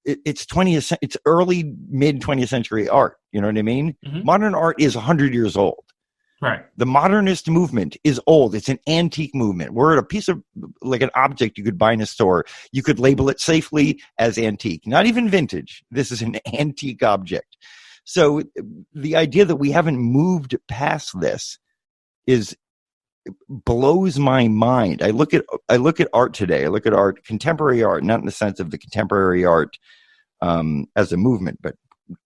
it's early mid 20th century art. You know what I mean? Mm-hmm. Modern art is 100 years old. Right. The modernist movement is old. It's an antique movement. We're at a piece of, like, an object you could buy in a store. You could label it safely as antique, not even vintage. This is an antique object. So the idea that we haven't moved past this blows my mind. I look at art today. I look at art, contemporary art, not in the sense of the contemporary art as a movement, but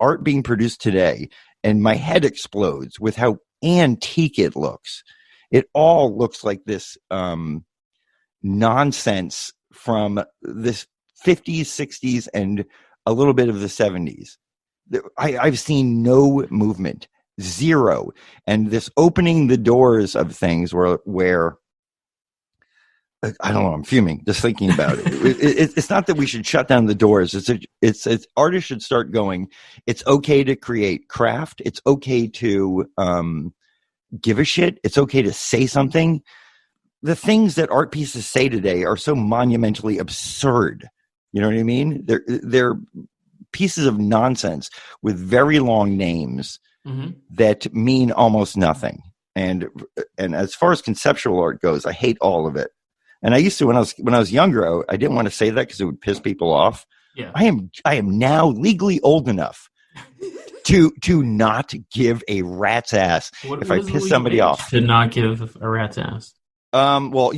art being produced today, and my head explodes with how antique it looks. It all looks like this nonsense from this 50s, 60s, and a little bit of the 70s. I've seen no movement, zero. And this opening the doors of things where I don't know, I'm fuming just thinking about it. It's not that we should shut down the doors. It's artists should start going, it's okay to create craft. It's okay to give a shit. It's okay to say something. The things that art pieces say today are so monumentally absurd. You know what I mean? They're pieces of nonsense with very long names mm-hmm. that mean almost nothing. And as far as conceptual art goes, I hate all of it. And I used to, when I was younger, I didn't want to say that because it would piss people off. Yeah. I am now legally old enough to not give a rat's ass if I piss somebody off. To not give a rat's ass. Well,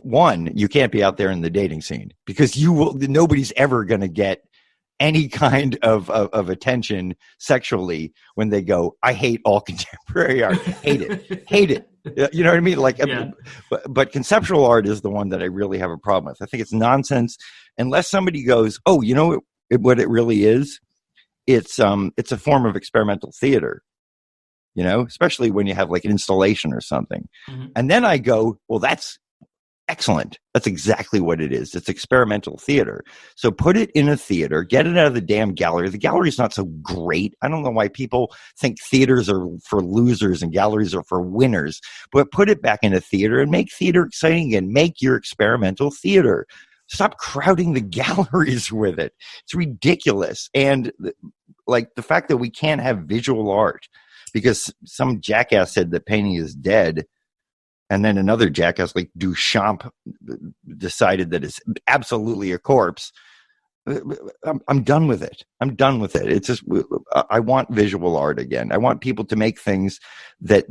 one, you can't be out there in the dating scene because nobody's ever going to get any kind of attention sexually when they go, I hate all contemporary art. Hate it. You know what I mean? Like, yeah. But conceptual art is the one that I really have a problem with. I think it's nonsense unless somebody goes, oh, you know what it really is? It's a form of experimental theater, you know, especially when you have like an installation or something. Mm-hmm. And then I go, well, that's excellent. That's exactly what it is. It's experimental theater. So put it in a theater, get it out of the damn gallery. The gallery's not so great. I don't know why people think theaters are for losers and galleries are for winners, but put it back in a theater and make theater exciting again. Make your experimental theater. Stop crowding the galleries with it. It's ridiculous. And like the fact that we can't have visual art because some jackass said that painting is dead. And then another jackass like Duchamp decided that it's absolutely a corpse. I'm done with it. It's just, I want visual art again. I want people to make things that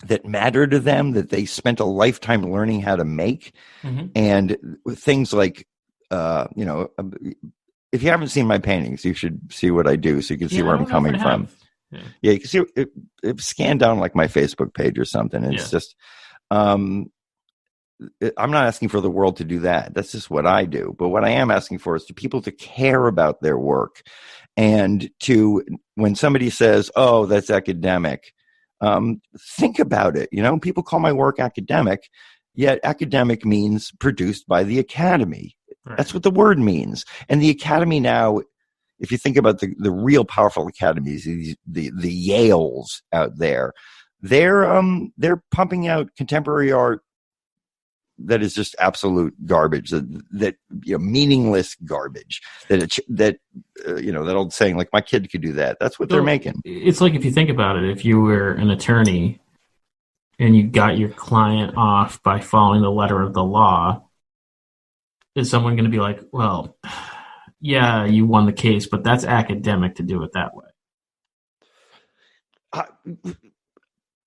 that matter to them, that they spent a lifetime learning how to make. Mm-hmm. And things like, if you haven't seen my paintings, you should see what I do so you can see where I'm coming from. Yeah, you can see it scan down like my Facebook page or something. It's just, I'm not asking for the world to do that. That's just what I do. But what I am asking for is to people to care about their work, and to, when somebody says, "Oh, that's academic," think about it. You know, people call my work academic, yet academic means produced by the Academy. Right. That's what the word means. And the Academy now, if you think about the real powerful academies, the Yales out there, they're pumping out contemporary art that is just absolute garbage, that meaningless garbage, that old saying, like, my kid could do that. That's what they're making. It's like, if you think about it, if you were an attorney and you got your client off by following the letter of the law, is someone going to be like, well, yeah, you won the case, but that's academic to do it that way?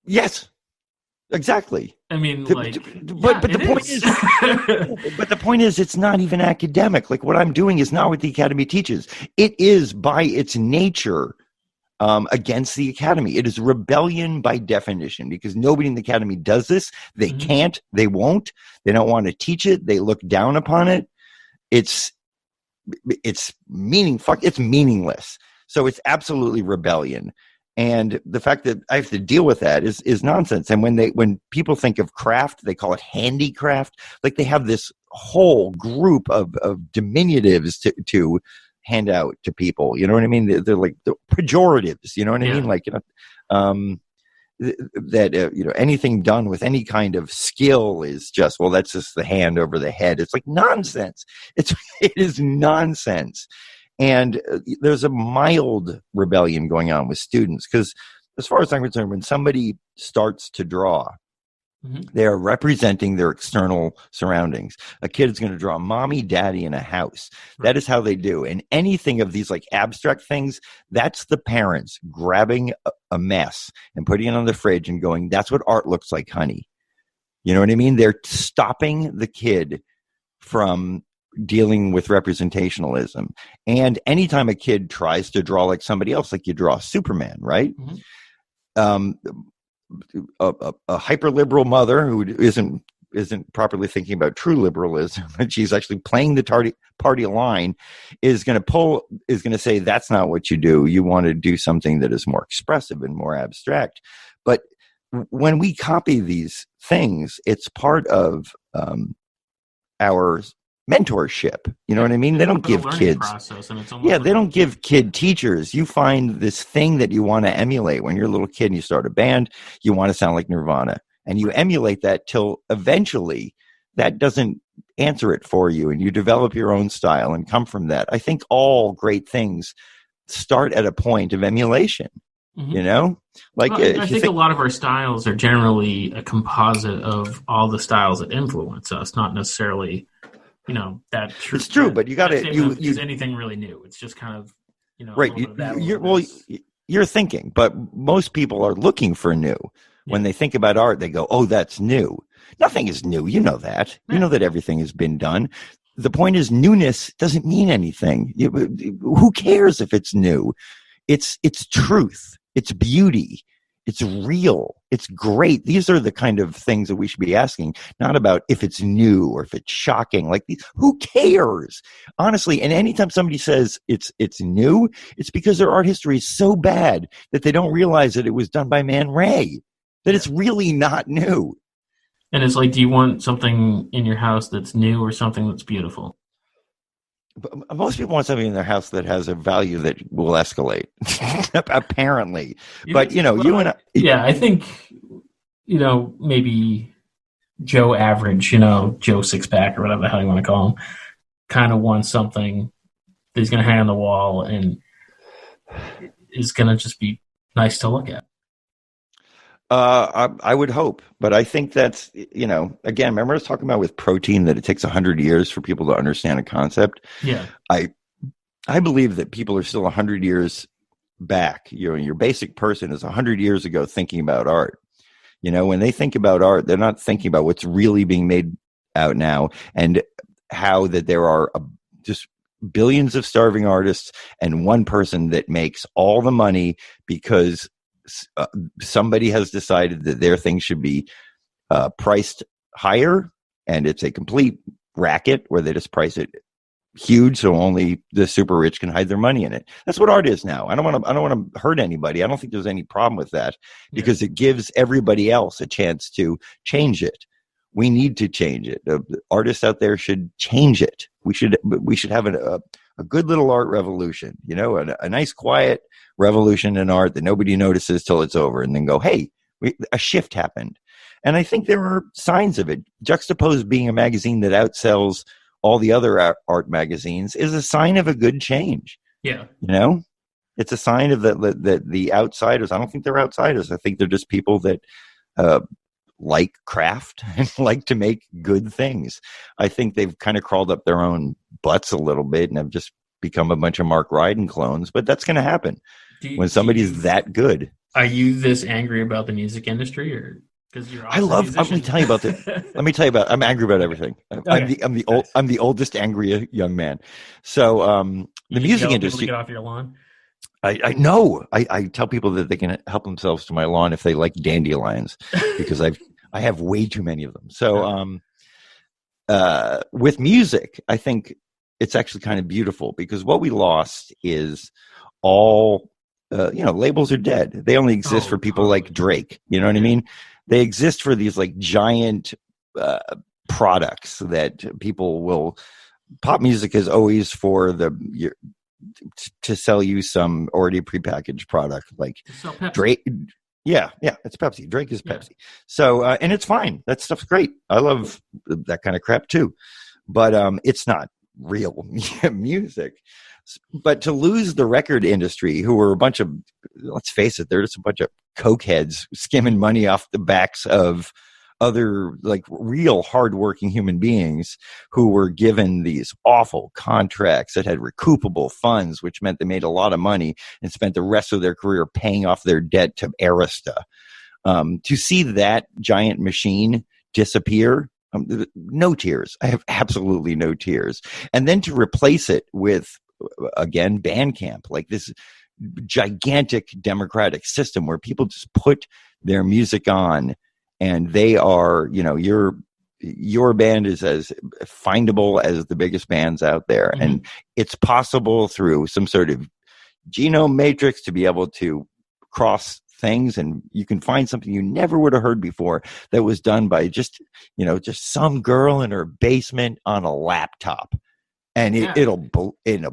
Yes, exactly. I mean, but the point is, it's not even academic. Like, what I'm doing is not what the Academy teaches. It is, by its nature, against the Academy. It is rebellion by definition, because nobody in the Academy does this. They can't. They won't. They don't want to teach it. They look down upon it. It's meaningless. So it's absolutely rebellion. And the fact that I have to deal with that is nonsense. And when people think of craft, they call it handicraft. Like, they have this whole group of diminutives to hand out to people. You know what I mean? They're like the pejoratives. You know what I mean? Like, anything done with any kind of skill is just, well, that's just the hand over the head. It's like nonsense. It is nonsense. And there's a mild rebellion going on with students, because as far as I'm concerned, when somebody starts to draw, they are representing their external surroundings. A kid is going to draw mommy, daddy, and a house. That is how they do. And anything of these, like, abstract things, that's the parents grabbing a mess and putting it on the fridge and going, that's what art looks like, honey. You know what I mean? They're stopping the kid from dealing with representationalism. And anytime a kid tries to draw like somebody else, like you draw Superman, right? A hyper-liberal mother who isn't properly thinking about true liberalism, and she's actually playing the party line, is going to say, that's not what you do. You want to do something that is more expressive and more abstract. But when we copy these things, it's part of our mentorship. You know what I mean? They don't give kids. They don't give kid teachers. You find this thing that you want to emulate when you're a little kid and you start a band, you want to sound like Nirvana, and you emulate that till eventually that doesn't answer it for you, and you develop your own style and come from that. I think all great things start at a point of emulation. You know, like, I think a lot of our styles are generally a composite of all the styles that influence us, not necessarily, that it's true, but you got to use anything really new. It's just kind of, right. You're thinking, but most people are looking for new. When they think about art, they go, "Oh, that's new." Nothing is new. You know that. You know that everything has been done. The point is, newness doesn't mean anything. Who cares if it's new? It's truth. It's beauty. It's real. It's great. These are the kind of things that we should be asking, not about if it's new or if it's shocking. Like, who cares? Honestly, and anytime somebody says it's new, it's because their art history is so bad that they don't realize that it was done by Man Ray, that it's really not new. And it's like, do you want something in your house that's new or something that's beautiful? Most people want something in their house that has a value that will escalate, apparently. But, you and I... Yeah, I think, maybe Joe Average, Joe Six-Pack or whatever the hell you want to call him, kind of wants something that he's going to hang on the wall and is going to just be nice to look at. I would hope, but I think that's, again, remember I was talking about with protein that it takes 100 years for people to understand a concept. Yeah. I believe that people are still 100 years back. Your basic person is 100 years ago thinking about art. When they think about art, they're not thinking about what's really being made out now, and how that there are just billions of starving artists and one person that makes all the money because somebody has decided that their thing should be priced higher, and it's a complete racket where they just price it huge so only the super rich can hide their money in it. That's what art is now. I don't want to hurt anybody. I don't think there's any problem with that, because it gives everybody else a chance to change it. We need to change it. Artists out there should change it. We should have a good little art revolution, a nice quiet revolution in art that nobody notices till it's over, and then go, hey, A shift happened. And I think there are signs of it. Juxtaposed being a magazine that outsells all the other art magazines is a sign of a good change. Yeah. You know, it's a sign of that the outsiders, I don't think they're outsiders. I think they're just people that like craft and like to make good things. I think they've kind of crawled up their own butts a little bit and have just become a bunch of Mark Ryden clones, but that's going to happen when somebody's that good. Are you this angry about the music industry, or because you're also let me tell you about I'm angry about everything. Okay. I'm the oldest angry young man. So the music industry, to get off your lawn. I know. I tell people that they can help themselves to my lawn if they like dandelions, because I have way too many of them. So with music, I think it's actually kind of beautiful, because what we lost is all labels are dead. They only exist for people like Drake. You know what I mean? They exist for these like giant products that people will. Pop music is always for to sell you some already prepackaged product, like Drake. Yeah, it's Pepsi. Drake is Pepsi. So, and it's fine. That stuff's great. I love that kind of crap too. But it's not real music. But to lose the record industry, who were a bunch of, let's face it, they're just a bunch of cokeheads skimming money off the backs of other like real hardworking human beings who were given these awful contracts that had recoupable funds, which meant they made a lot of money and spent the rest of their career paying off their debt to Arista. To see that giant machine disappear, no tears. I have absolutely no tears. And then to replace it with, again, Bandcamp, like this gigantic democratic system where people just put their music on, and they are, your band is as findable as the biggest bands out there. Mm-hmm. And it's possible through some sort of genome matrix to be able to cross things, and you can find something you never would have heard before that was done by just some girl in her basement on a laptop. And it'll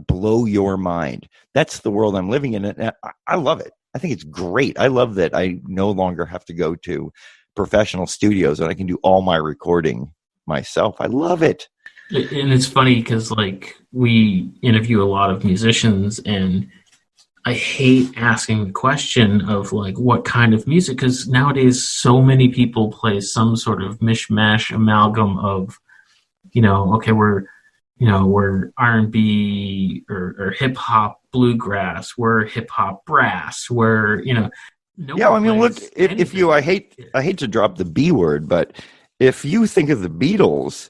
blow your mind. That's the world I'm living in. And I love it. I think it's great. I love that I no longer have to go to professional studios and I can do all my recording myself. I love it. And it's funny because like we interview a lot of musicians, and I hate asking the question of like what kind of music, because nowadays so many people play some sort of mishmash amalgam of, okay, we're R&B or hip hop bluegrass, we're hip hop brass, we're look, if you, I hate to drop the B word, but if you think of the Beatles,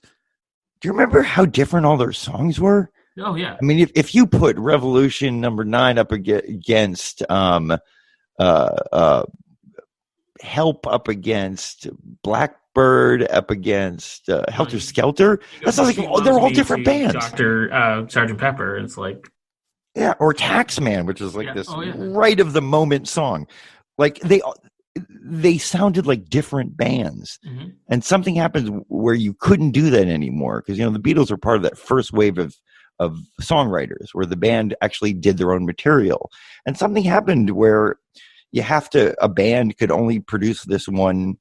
do you remember how different all their songs were? Oh yeah. I mean, if you put Revolution number 9 up against Help, up against Blackbird, up against Helter Skelter, that sounds like they're all different bands. Sergeant Pepper, it's like, yeah, or Taxman, which is like this right of the moment song. Like they sounded like different bands. Mm-hmm. And something happened where you couldn't do that anymore, because the Beatles were part of that first wave of songwriters where the band actually did their own material. And something happened where a band could only produce this one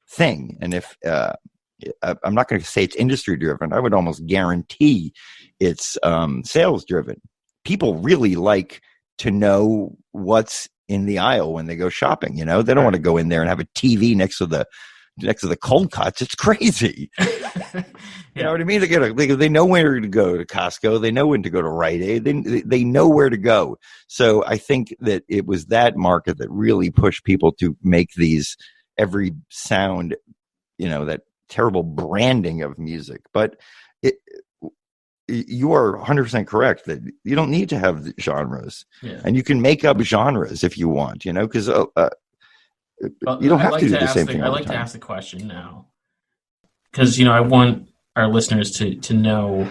thing. And if I'm not going to say it's industry driven, I would almost guarantee it's sales driven. People really like to know what's in the aisle when they go shopping. They don't want to go in there and have a TV next to the cold cuts. It's crazy. You know what I mean? They know where to go to Costco. They know when to go to Rite Aid. They know where to go. So I think that it was that market that really pushed people to make these every sound, that terrible branding of music. But you are 100% correct that you don't need to have genres, and you can make up genres if you want, because you don't have to do the same thing. I like to ask the question now, because I want our listeners to know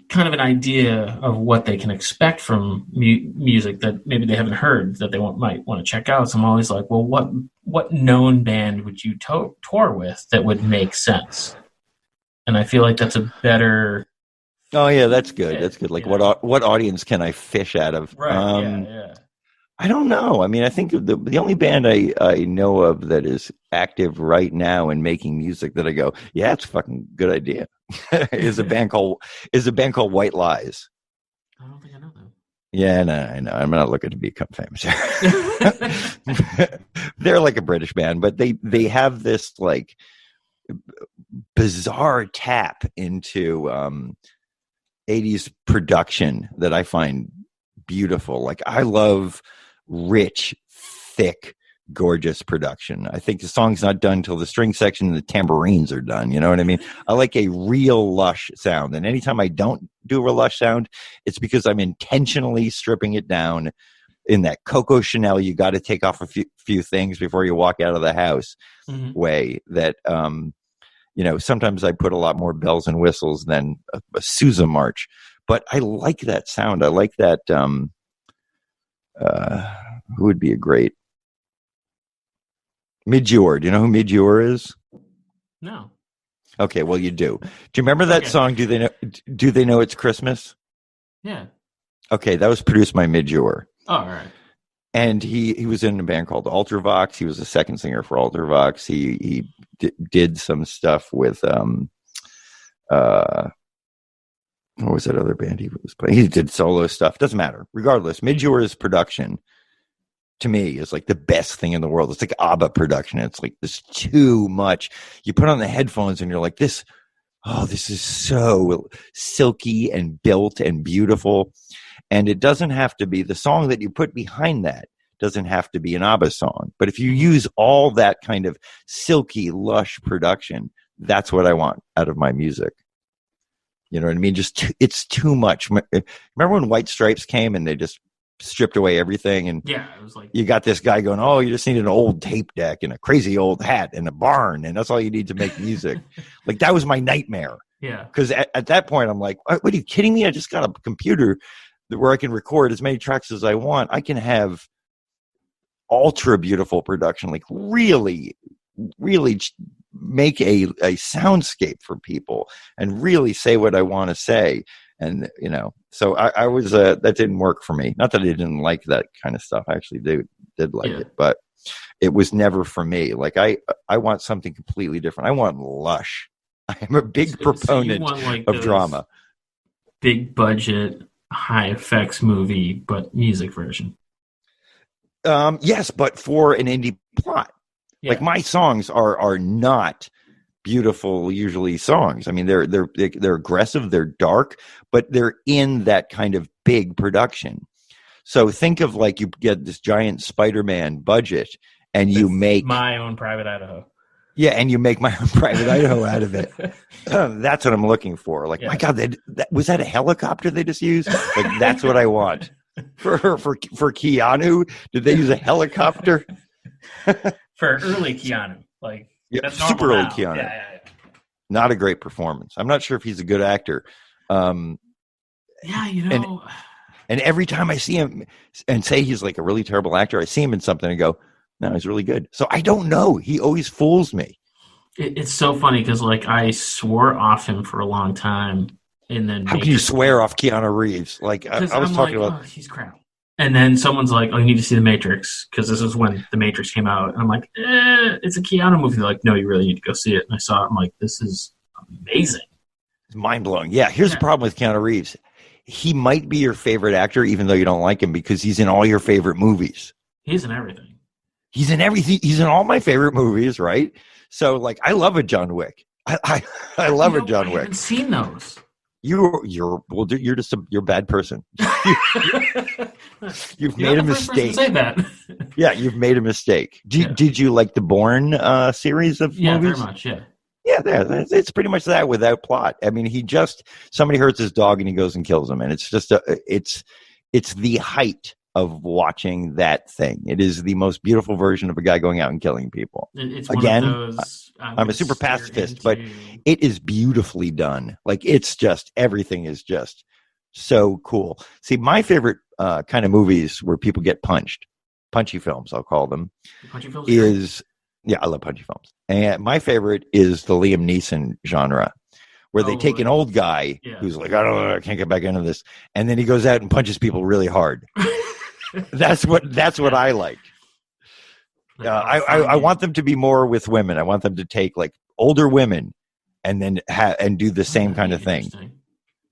kind of an idea of what they can expect from music that maybe they haven't heard that they might want to check out. So I'm always like, well, what known band would you tour with that would make sense? And I feel like that's a better. Oh yeah, that's good. That's good. Like what audience can I fish out of? Right. Yeah. I don't know. I mean, I think the only band I know of that is active right now and making music that I go, yeah, it's a fucking good idea, is a band called White Lies. I don't think I know them. Yeah, no, I know. I'm not looking to become famous. They're like a British band, but they have this like bizarre tap into 80s production that I find beautiful. Like I love rich, thick, gorgeous production. I think the song's not done till the string section and the tambourines are done. You know what I mean? I like a real lush sound. And anytime I don't do a lush sound, it's because I'm intentionally stripping it down in that Coco Chanel, you got to take off a few things before you walk out of the house way that, sometimes I put a lot more bells and whistles than a Sousa march, but I like that sound. I like that. Who would be a great Midjour? Do you know who Midjour is? No. Okay, well you do. Do you remember that song? Do they know it's Christmas? Yeah. Okay, that was produced by Midjour. Oh, all right. And he was in a band called Ultravox. He was the second singer for Ultravox. He did some stuff with what was that other band he was playing? He did solo stuff. Doesn't matter. Regardless, Midjour's production to me is like the best thing in the world. It's like ABBA production. It's like this too much. You put on the headphones and you're like, this is so silky and built and beautiful. And it doesn't have to be the song that you put behind that doesn't have to be an ABBA song. But if you use all that kind of silky, lush production, that's what I want out of my music. You know what I mean? It's too much. Remember when White Stripes came and they just stripped away everything? And yeah, it was like you got this guy going, oh, you just need an old tape deck and a crazy old hat and a barn, and that's all you need to make music. Like that was my nightmare. Yeah. Because at that point, I'm like, what are you kidding me? I just got a computer where I can record as many tracks as I want. I can have ultra beautiful production, like really, really make a soundscape for people and really say what I want to say. And, so I was, that didn't work for me. Not that I didn't like that kind of stuff. I actually did like it, but it was never for me. Like I want something completely different. I want lush. I am a big proponent of drama. Big budget, high effects movie, but music version. Yes, but for an indie plot. Yeah. Like my songs are not beautiful usually songs. I mean, they're aggressive, they're dark, but they're in that kind of big production. So think of like you get this giant Spider-Man budget and you make My Own Private Idaho. Yeah, and you make My Own Private Idaho out of it. That's what I'm looking for. Like, my God, was that a helicopter they just used? Like, that's what I want. For Keanu, did they use a helicopter? For early Keanu, like super early Keanu. Yeah. Not a great performance. I'm not sure if he's a good actor. And every time I see him and say he's like a really terrible actor, I see him in something and go, no, he's really good. So I don't know. He always fools me. It's so funny because like I swore off him for a long time, and then how can you swear off Keanu Reeves? Like I was talking about, he's crap. And then someone's like, "Oh, you need to see The Matrix," because this is when The Matrix came out. And I'm like, it's a Keanu movie. They're like, no, you really need to go see it. And I saw it. I'm like, this is amazing. It's mind blowing. Yeah. Here's the problem with Keanu Reeves. He might be your favorite actor, even though you don't like him, because he's in all your favorite movies. He's in everything. He's in everything. He's in all my favorite movies, right? So, like, I love a John Wick. I love a John Wick. I haven't seen those. You're just you're a bad person. You've made a mistake. Say that. Yeah, you've made a mistake. Did you like the Bourne series of movies? Yeah, very much. Yeah. Yeah, it's pretty much that without plot. I mean, somebody hurts his dog and he goes and kills him, and it's just it's the height of watching that thing. It is the most beautiful version of a guy going out and killing people. It's again. One of those, I'm a super pacifist, but it is beautifully done. Like it's just everything is just so cool. See, my favorite kind of movies where people get punchy films, I'll call them, punchy films I love punchy films. And my favorite is the Liam Neeson genre, where they take an old guy who's like, I can't get back into this, and then he goes out and punches people really hard. That's what I like. I want them to be more with women. I want them to take like older women and then and do the same kind of thing.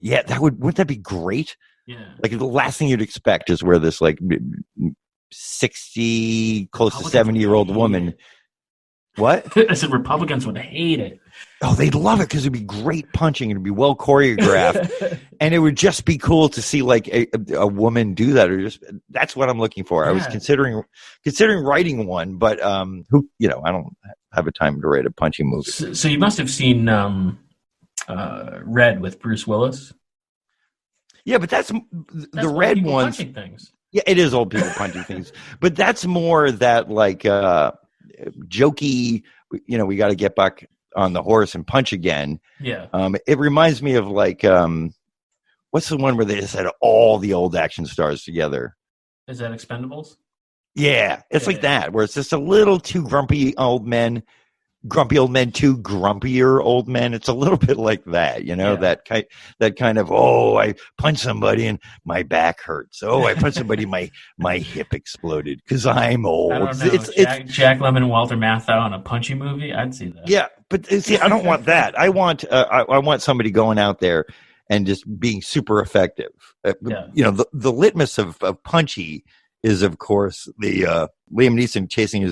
Yeah, wouldn't that be great? Yeah. Like the last thing you'd expect is where this like 60, close to 70-year-old woman. What? I said Republicans would hate it. Oh, they'd love it because it'd be great punching. It'd be well choreographed, and it would just be cool to see like a woman do that. Or just that's what I'm looking for. Yeah. I was considering writing one, but I don't have a time to write a punching movie. So you must have seen Red with Bruce Willis. Yeah, but that's the Red ones. Punching things. Yeah, it is old people punching things, but that's more that like jokey. We got to get back on the horse and punch again. Yeah. It reminds me of like what's the one where they just had all the old action stars together? Is that Expendables? Yeah, it's like that, where it's just a little too grumpy old men, too grumpier old men. It's a little bit like that, that kind of, oh, I punched somebody and my back hurts. Oh, I punched somebody, my hip exploded because I'm old. I don't know. It's Jack Lemmon and Walter Matthau in a punchy movie. I'd see that. Yeah, but see, I don't want that. I want somebody going out there and just being super effective. The litmus of punchy is, of course, the Liam Neeson chasing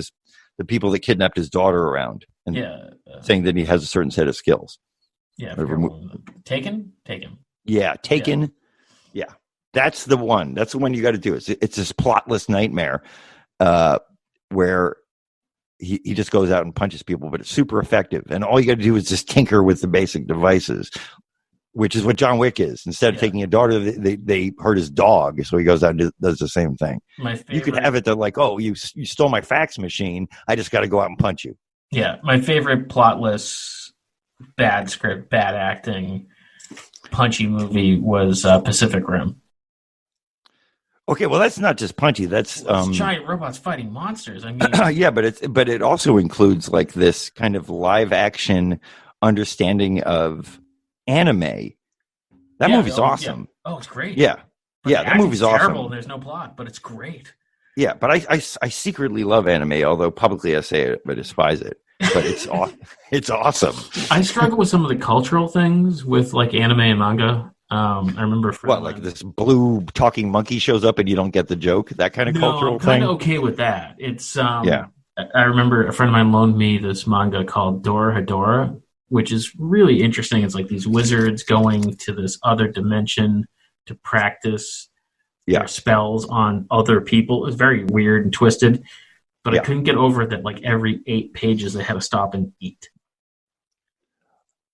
the people that kidnapped his daughter around and saying that he has a certain set of skills. Yeah. Taken? Yeah, Taken. Yeah. That's the one. That's the one you got to do. It's this plotless nightmare where he just goes out and punches people, but it's super effective. And all you got to do is just tinker with the basic devices, which is what John Wick is. Instead of taking a daughter, they hurt his dog. So he goes out and does the same thing. You could have it that like, oh, you stole my fax machine. I just got to go out and punch you. Yeah. My favorite plotless, bad script, bad acting, punchy movie was Pacific Rim. Okay, well, that's not just punchy. That's it's giant robots fighting monsters. I mean, yeah, but it also includes like this kind of live action understanding of anime. That movie's awesome. Yeah. Oh, it's great. Yeah, but that movie's awesome. Terrible. And there's no plot, but it's great. Yeah, but I secretly love anime, although publicly I say it, but despise it. But it's awesome. I struggle with some of the cultural things with like anime and manga. I remember like this blue talking monkey shows up and you don't get the joke, that kind of cultural thing. I'm kind of okay with that. It's I remember a friend of mine loaned me this manga called Dorohedoro, which is really interesting. It's like these wizards going to this other dimension to practice their spells on other people. It's very weird and twisted, but I couldn't get over that like every 8 pages they had to stop and eat.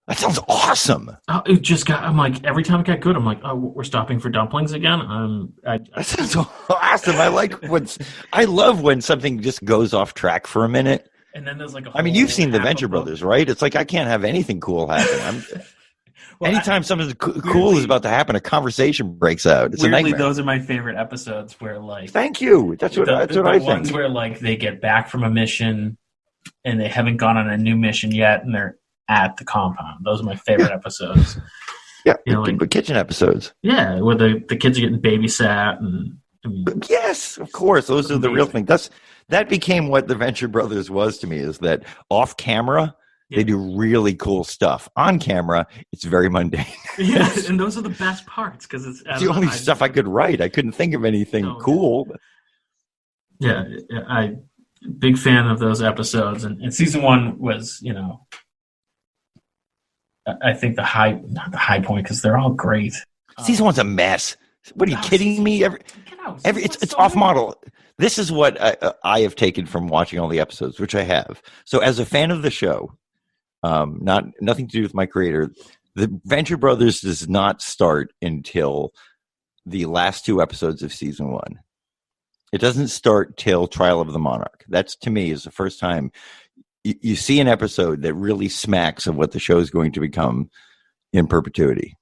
That sounds awesome. I'm like, every time it got good, I'm like, oh, we're stopping for dumplings again. That sounds awesome. I love when something just goes off track for a minute. And then there's like you've seen the Venture Brothers, right? It's like I can't have anything cool happen. Anytime something cool is about to happen, a conversation breaks out. It's weirdly, a nightmare. Those are my favorite episodes where like. Thank you. That's what I think. Ones where like they get back from a mission and they haven't gone on a new mission yet, and they're at the compound. Those are my favorite episode. Yeah, like kitchen episodes. Yeah, where the kids are getting babysat and. Yes, of course. Those are the real thing. That became what the Venture Brothers was to me, is that off camera, they do really cool stuff. On camera, it's very mundane. Yeah, and those are the best parts because it's the only stuff I could write. I couldn't think of anything cool. Yeah, I big fan of those episodes. And season 1 was, I think not the high point because they're all great. Season 1's a mess. What are you kidding me? It's off model. This is what I have taken from watching all the episodes, which I have. So as a fan of the show, nothing to do with my creator, the Venture Brothers does not start until the last 2 episodes of season 1. It doesn't start till Trial of the Monarch. That's, to me, is the first time you see an episode that really smacks of what the show is going to become in perpetuity.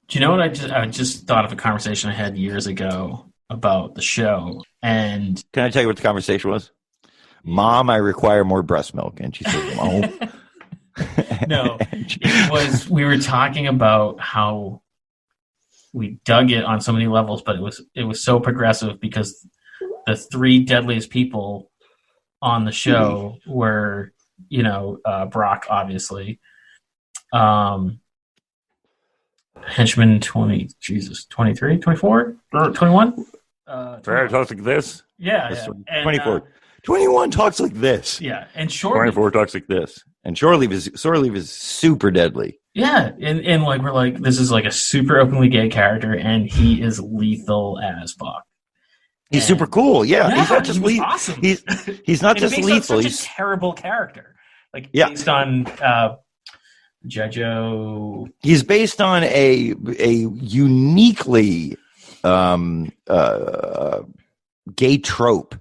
Do you know what I just thought of a conversation I had years ago about the show? And can I tell you what the conversation was? Mom, I require more breast milk. And she said, no. No, it was, we were talking about how we dug it on so many levels, but it was so progressive because the three deadliest people on the show were, Brock, obviously, henchman 23, 24, or 21. Talks like this. Yeah. 24. 21 talks like this. Yeah, and Short 24 talks like this. And Shore Leave is super deadly. Yeah, and like we're like, this is like a super openly gay character, and he is lethal as fuck. He's super cool. Yeah, he's not just lethal. Awesome. He's not just lethal. He's such a terrible character. Like based on Jejo. He's based on a uniquely gay trope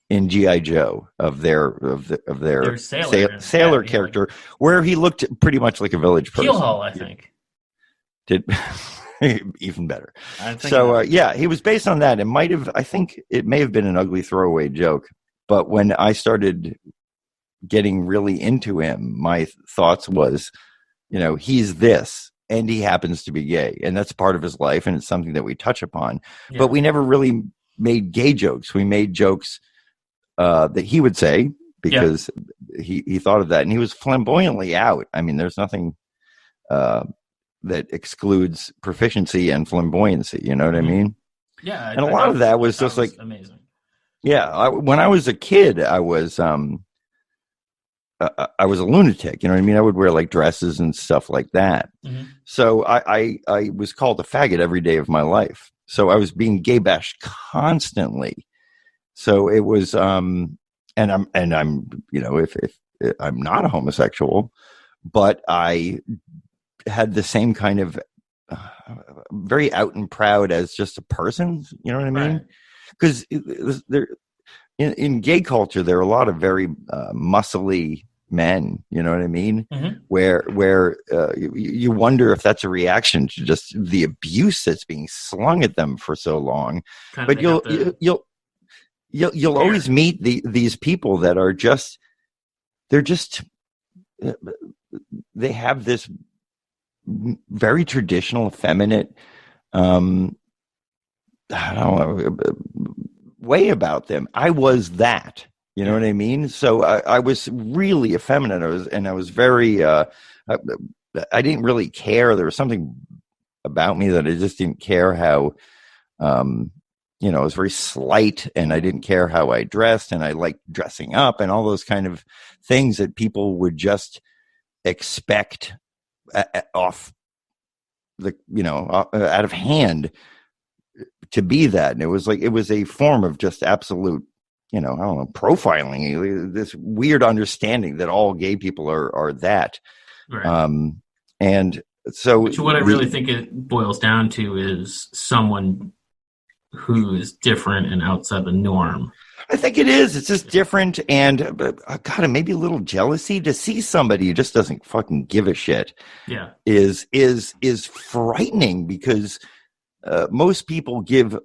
in G.I. Joe of their sailor character, where he looked pretty much like a village person. Keel Hall, I think. Did even better. So he was based on that. I think it may have been an ugly throwaway joke, but when I started getting really into him, my thoughts was, he's this, and he happens to be gay, and that's part of his life, and it's something that we touch upon. Yeah. But we never really made gay jokes. We made jokes that he would say because he thought of that, and he was flamboyantly out. I mean, there's nothing that excludes proficiency and flamboyancy. You know what I mean? Yeah, and a lot of that was just like amazing. Yeah, when I was a kid, I was a lunatic. You know what I mean? I would wear like dresses and stuff like that. Mm-hmm. So I was called a faggot every day of my life. So I was being gay bashed constantly. So it was, and I'm, if I'm not a homosexual, but I had the same kind of very out and proud as just a person. You know what I mean? Because there, in gay culture, there are a lot of very muscly men. You know what I mean? Mm-hmm. Where you wonder if that's a reaction to just the abuse that's being slung at them for so long. But you'll always meet these people that are they have this very traditional, effeminate, way about them. I was that, you know what I mean? So I was really effeminate. I was very, I didn't really care. There was something about me that I just didn't care how, I was very slight, and I didn't care how I dressed, and I liked dressing up and all those kind of things that people would just expect off the, out of hand to be that. And it was a form of just absolute, profiling, this weird understanding that all gay people are that. Right. And so what I really think it boils down to is someone who is different and outside the norm. I think it is. It's just different, and God, maybe a little jealousy to see somebody who just doesn't fucking give a shit. Yeah, is frightening, because most people give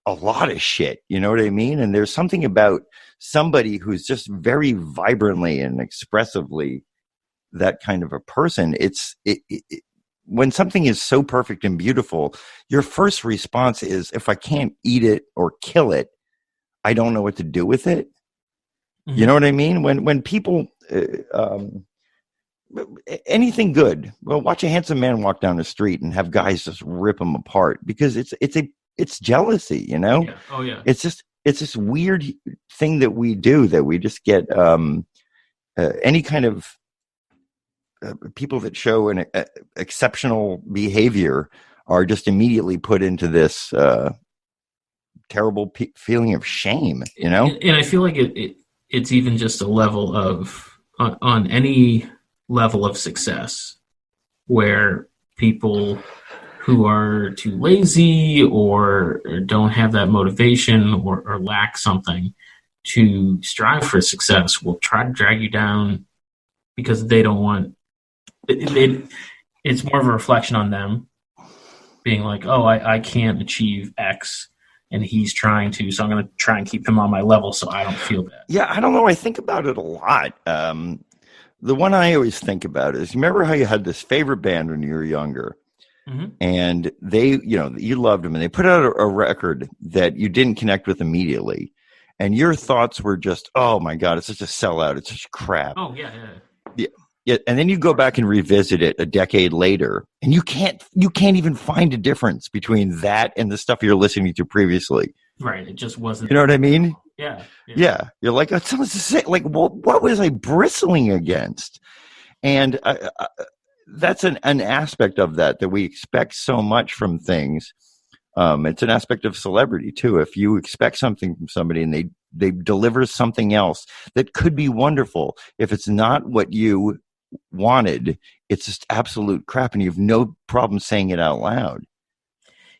a lot of shit. You know what I mean? And there's something about somebody who's just very vibrantly and expressively that kind of a person. When something is so perfect and beautiful, your first response is, if I can't eat it or kill it, I don't know what to do with it. Mm-hmm. You know what I mean? When people, anything good, well, watch a handsome man walk down the street and have guys just rip him apart, because it's jealousy, you know? Yeah. Oh yeah. It's this weird thing that we do, that we just get, any kind of, people that show an exceptional behavior are just immediately put into this terrible feeling of shame, you know? And I feel like it's even just a level of, on any level of success, where people who are too lazy or don't have that motivation or lack something to strive for success will try to drag you down, because they don't want it's more of a reflection on them being like, oh, I can't achieve X, and he's trying to, so I'm going to try and keep him on my level so I don't feel bad. Yeah, I don't know. I think about it a lot. The one I always think about is, remember how you had this favorite band when you were younger, Mm-hmm. and they, you loved them, and they put out a record that you didn't connect with immediately, and your thoughts were just, oh my God, it's such a sellout, it's such crap. Oh yeah. Yeah, yeah, and then you go back and revisit it a decade later, and you can't even find a difference between that and the stuff you're listening to previously. Right. It just wasn't. You know what I mean? Yeah. Yeah. You're like, it sounds the same. Like, well, what was I bristling against? And that's an aspect of that we expect so much from things. It's an aspect of celebrity too. If you expect something from somebody and they deliver something else that could be wonderful, if it's not what you wanted, it's just absolute crap, and you have no problem saying it out loud.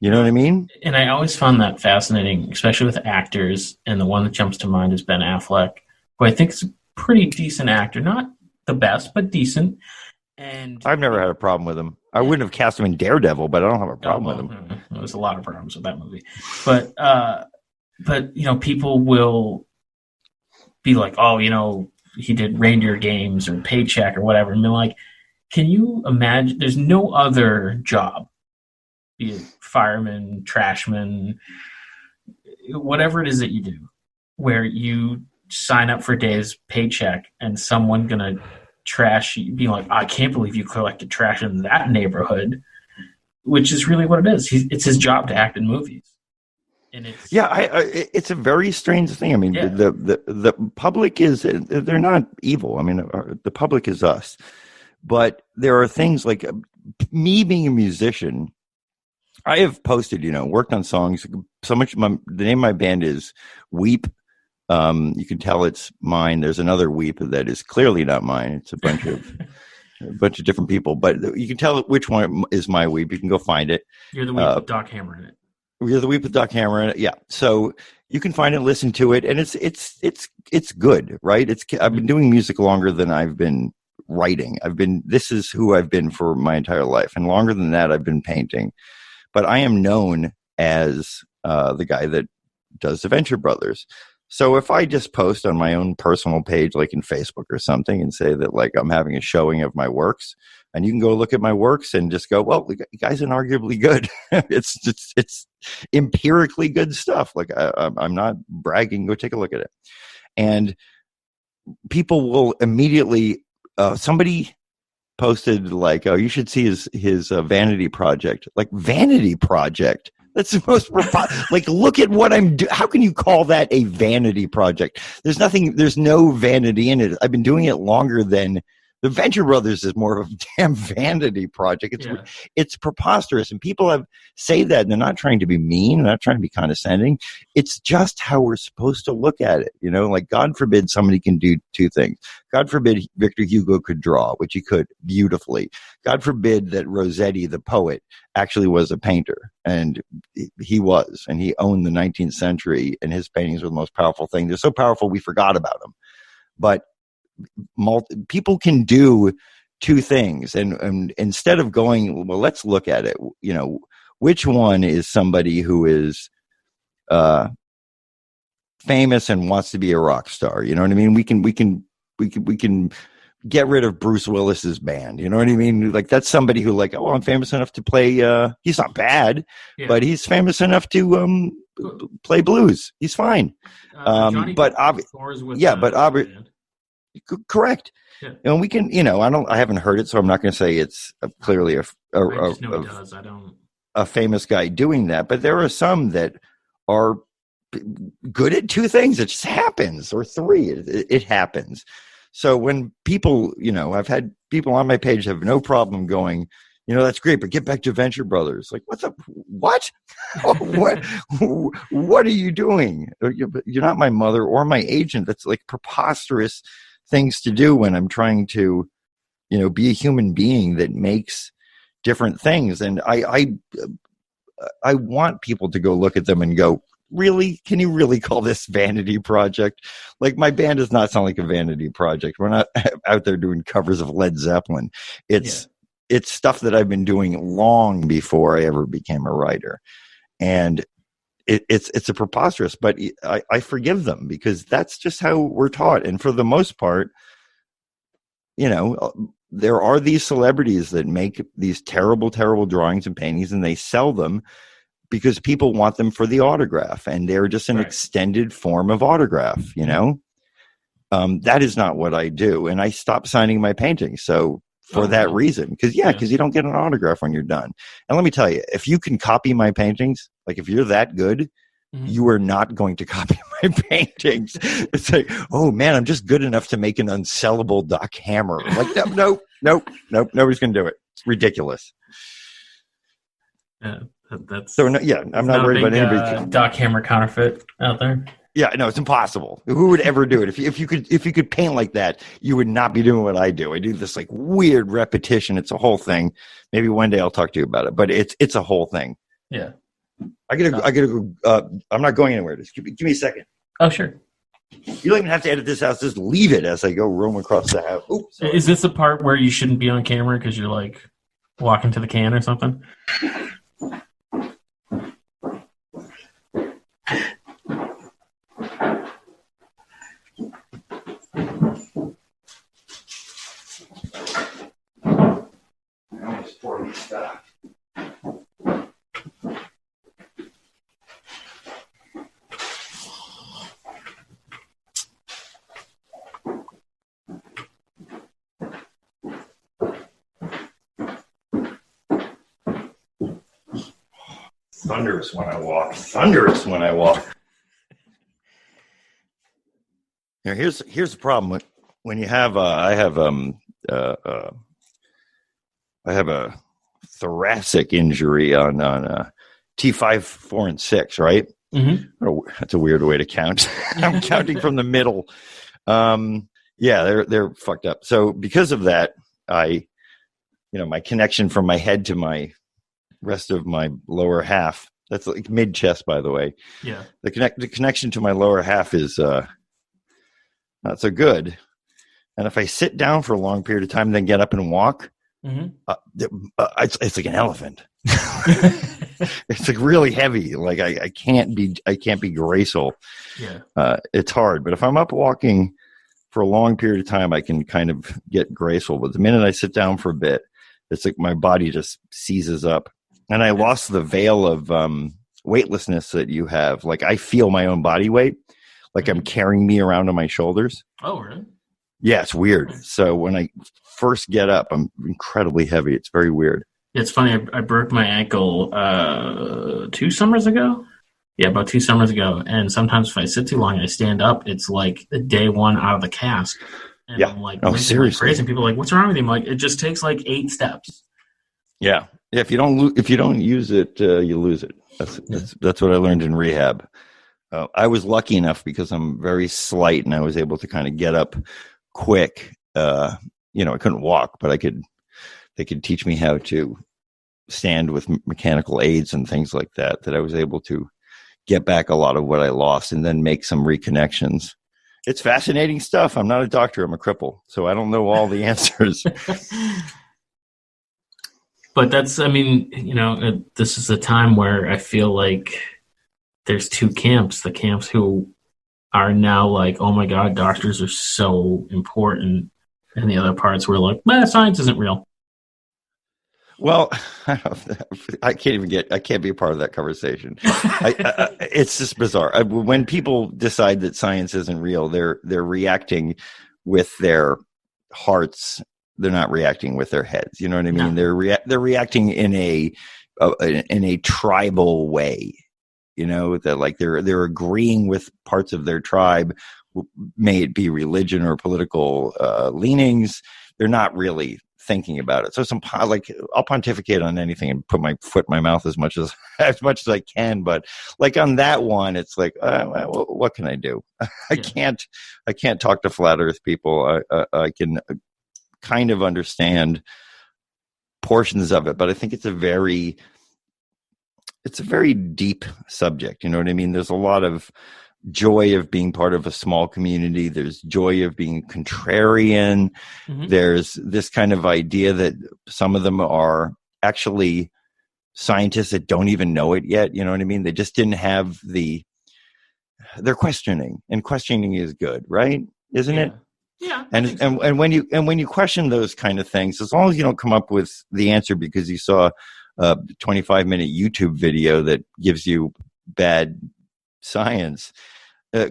You know what I mean? And I always found that fascinating, especially with actors. And the one that jumps to mind is Ben Affleck, who I think is a pretty decent actor. Not the best, but decent. And I've never had a problem with him. I wouldn't have cast him in Daredevil, but I don't have a problem with him. There was a lot of problems with that movie. But people will be like, oh, he did Reindeer Games or Paycheck or whatever. And be like, can you imagine? There's no other job, be it fireman, trashman, whatever it is that you do, where you sign up for a day's paycheck and someone gonna trash you, being like, I can't believe you collected trash in that neighborhood, which is really what it is. It's his job to act in movies. And it's a very strange thing. I mean, the public they're not evil. I mean, the public is us, but there are things like me being a musician. I have posted, worked on songs so much. The name of my band is Weep. You can tell it's mine. There's another Weep that is clearly not mine. It's a bunch of different people, but you can tell which one is my Weep. You can go find it. You're the Weep with Doc Hammer in it. You're the Weep with Doc Hammer in it. Yeah. So you can find it, listen to it, and it's good, right? I've been doing music longer than I've been writing. This is who I've been for my entire life, and longer than that, I've been painting. But I am known as the guy that does the Venture Brothers. So if I just post on my own personal page, like in Facebook or something, and say that like I'm having a showing of my works, and you can go look at my works and just go, well, the guy's inarguably good. it's empirically good stuff. Like I'm not bragging. Go take a look at it. And people will immediately, somebody posted like, oh, you should see his vanity project. Like, vanity project? That's the most like, look at what I'm doing. How can you call that a vanity project? There's no vanity in it. I've been doing it longer than the Venture Brothers is more of a damn vanity project. It's preposterous. And people say that, and they're not trying to be mean, they're not trying to be condescending. It's just how we're supposed to look at it. Like, God forbid somebody can do two things. God forbid Victor Hugo could draw, which he could beautifully. God forbid that Rossetti, the poet, actually was a painter. And he was. And he owned the 19th century, and his paintings were the most powerful thing. They're so powerful we forgot about them. But people can do two things, and instead of going, well, let's look at it, which one is somebody who is famous and wants to be a rock star? You know what I mean? We can get rid of Bruce Willis's band. You know what I mean? Like, that's somebody who, like, oh, I'm famous enough to play. He's not bad, but he's famous enough to play blues. He's fine. Correct. Yeah. And we can, I haven't heard it, so I'm not going to say it's clearly a famous guy doing that. But there are some that are good at two things. It just happens, or three. It happens. So when people, I've had people on my page have no problem going, that's great, but get back to Venture Brothers. Like, what? What are you doing? You're not my mother or my agent. That's like preposterous things to do when I'm trying to, be a human being that makes different things. And I want people to go look at them and go, really? Can you really call this vanity project? Like, my band does not sound like a vanity project. We're not out there doing covers of Led Zeppelin. It's stuff that I've been doing long before I ever became a writer. And it's a preposterous, but I forgive them because that's just how we're taught. And for the most part, there are these celebrities that make these terrible, terrible drawings and paintings, and they sell them because people want them for the autograph, and they're just an extended form of autograph, you know? That is not what I do. And I stopped signing my paintings. So for that reason, because you don't get an autograph when you're done. And let me tell you, if you can copy my paintings, like if you're that good, you are not going to copy my paintings. It's like, oh man, I'm just good enough to make an unsellable Doc Hammer. Like, nope, nobody's going to do it. It's ridiculous. That's so. I'm not worried about anybody. Doc Hammer counterfeit out there. Yeah, no, it's impossible. Who would ever do it? If you could paint like that, you would not be doing what I do. I do this like weird repetition. It's a whole thing. Maybe one day I'll talk to you about it, but it's a whole thing. Yeah. I gotta go. I'm not going anywhere. Just give me a second. Oh, sure. You don't even have to edit this out. Just leave it as I go roam across the house. Oops. Is this the part where you shouldn't be on camera because you're like walking to the can or something? Thunderous when I walk. Now here's the problem when you have I have a thoracic injury on T5, 4, and 6, right? Mm-hmm. Oh, that's a weird way to count. I'm counting from the middle. They're fucked up. So because of that, my connection from my head to my rest of my lower half, that's like mid chest, by the way. Yeah. The connection to my lower half is not so good. And if I sit down for a long period of time and then get up and walk, it's like an elephant. It's like really heavy. Like I can't be graceful. Yeah. It's hard. But if I'm up walking for a long period of time, I can kind of get graceful. But the minute I sit down for a bit, it's like my body just seizes up. And I lost the veil of weightlessness that you have. Like I feel my own body weight, like I'm carrying me around on my shoulders. Oh, really? Yeah, it's weird. So when I first get up, I'm incredibly heavy. It's very weird. It's funny. I broke my ankle 2 summers ago. Yeah, about 2 summers ago. And sometimes if I sit too long, I stand up. It's like the day one out of the cast. And I'm like, seriously. Crazy. And people are like, what's wrong with you? I'm like, it just takes like 8 steps. Yeah. If you don't use it, you lose it. That's what I learned in rehab. I was lucky enough because I'm very slight and I was able to kind of get up quick. I couldn't walk, but they could teach me how to stand with mechanical aids and things like that I was able to get back a lot of what I lost and then make some reconnections. It's fascinating stuff. I'm not a doctor. I'm a cripple. So I don't know all the answers. But this is a time where I feel like there's 2 camps. The camps who are now like, oh my God, doctors are so important. And the other parts were like, science isn't real. Well, I can't be a part of that conversation. It's just bizarre. When people decide that science isn't real, they're reacting with their hearts. They're not reacting with their heads. You know what I mean? No. They're reacting in a tribal way. You know, that like they're agreeing with parts of their tribe, may it be religion or political leanings. They're not really thinking about it. So I'll pontificate on anything and put my foot in my mouth as much as I can. But like on that one, it's like, what can I do? I can't talk to flat Earth people. I can kind of understand portions of it, but I think it's a very deep subject. You know what I mean? There's a lot of joy of being part of a small community. There's joy of being contrarian. Mm-hmm. There's this kind of idea that some of them are actually scientists that don't even know it yet. You know what I mean? They just didn't have they're questioning, and questioning is good, right? Isn't it? Yeah, I And think so. when you question those kind of things, as long as you don't come up with the answer because you saw a 25-minute YouTube video that gives you bad science,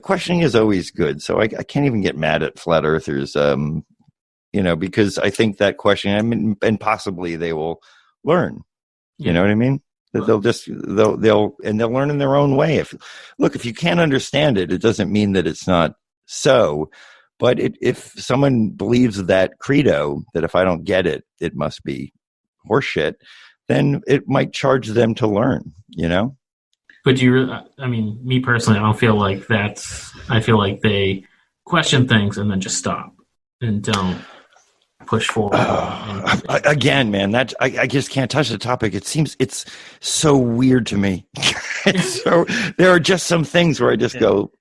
questioning is always good. So I can't even get mad at flat earthers, because I think that question, and possibly they will learn. Yeah. You know what I mean? That they'll learn in their own way. If you can't understand it, it doesn't mean that it's not so. But if someone believes that credo, that if I don't get it, it must be horseshit, then it might charge them to learn, But me personally, I don't feel like I feel like they question things and then just stop and don't push forward. Again, man, I just can't touch the topic. It's so weird to me. There are just some things where I just go,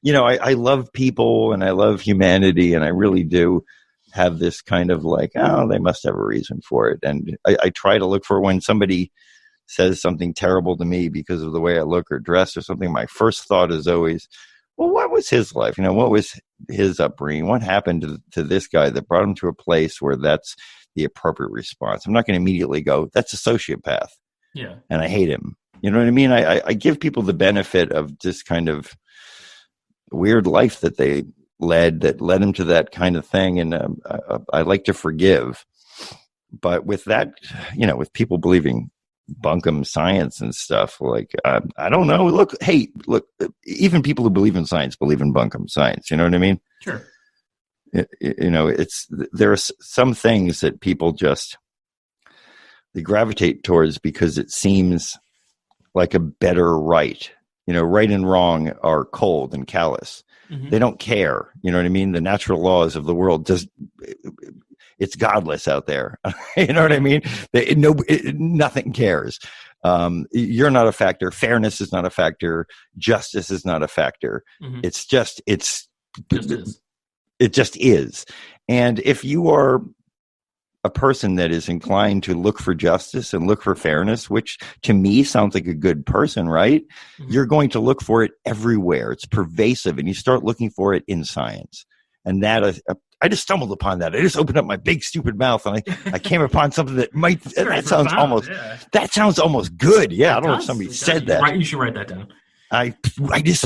I love people and I love humanity, and I really do have this kind of like, oh, they must have a reason for it. And I try to look for when somebody says something terrible to me because of the way I look or dress or something, my first thought is always, well, what was his life? What was his upbringing? What happened to this guy that brought him to a place where that's the appropriate response? I'm not going to immediately go, that's a sociopath. Yeah. And I hate him. You know what I mean? I give people the benefit of this kind of weird life that they led them to that kind of thing. And I like to forgive. But with that, with people believing bunkum science and stuff, like I don't know. Look, even people who believe in science believe in bunkum science. You know what I mean? Sure. There are some things that people just they gravitate towards because it seems like a better right. Right and wrong are cold and callous. Mm-hmm. They don't care. You know what I mean? The natural laws of the world it's godless out there. You know what I mean? Nothing cares. You're not a factor. Fairness is not a factor. Justice is not a factor. Mm-hmm. It just is. And if you are a person that is inclined to look for justice and look for fairness, which to me sounds like a good person, right? Mm-hmm. You're going to look for it everywhere. It's pervasive, and you start looking for it in science. And that I just stumbled upon that. I just opened up my big stupid mouth, and I came upon something that might. That sounds almost good. Yeah, I don't know if somebody said that. You should write that down.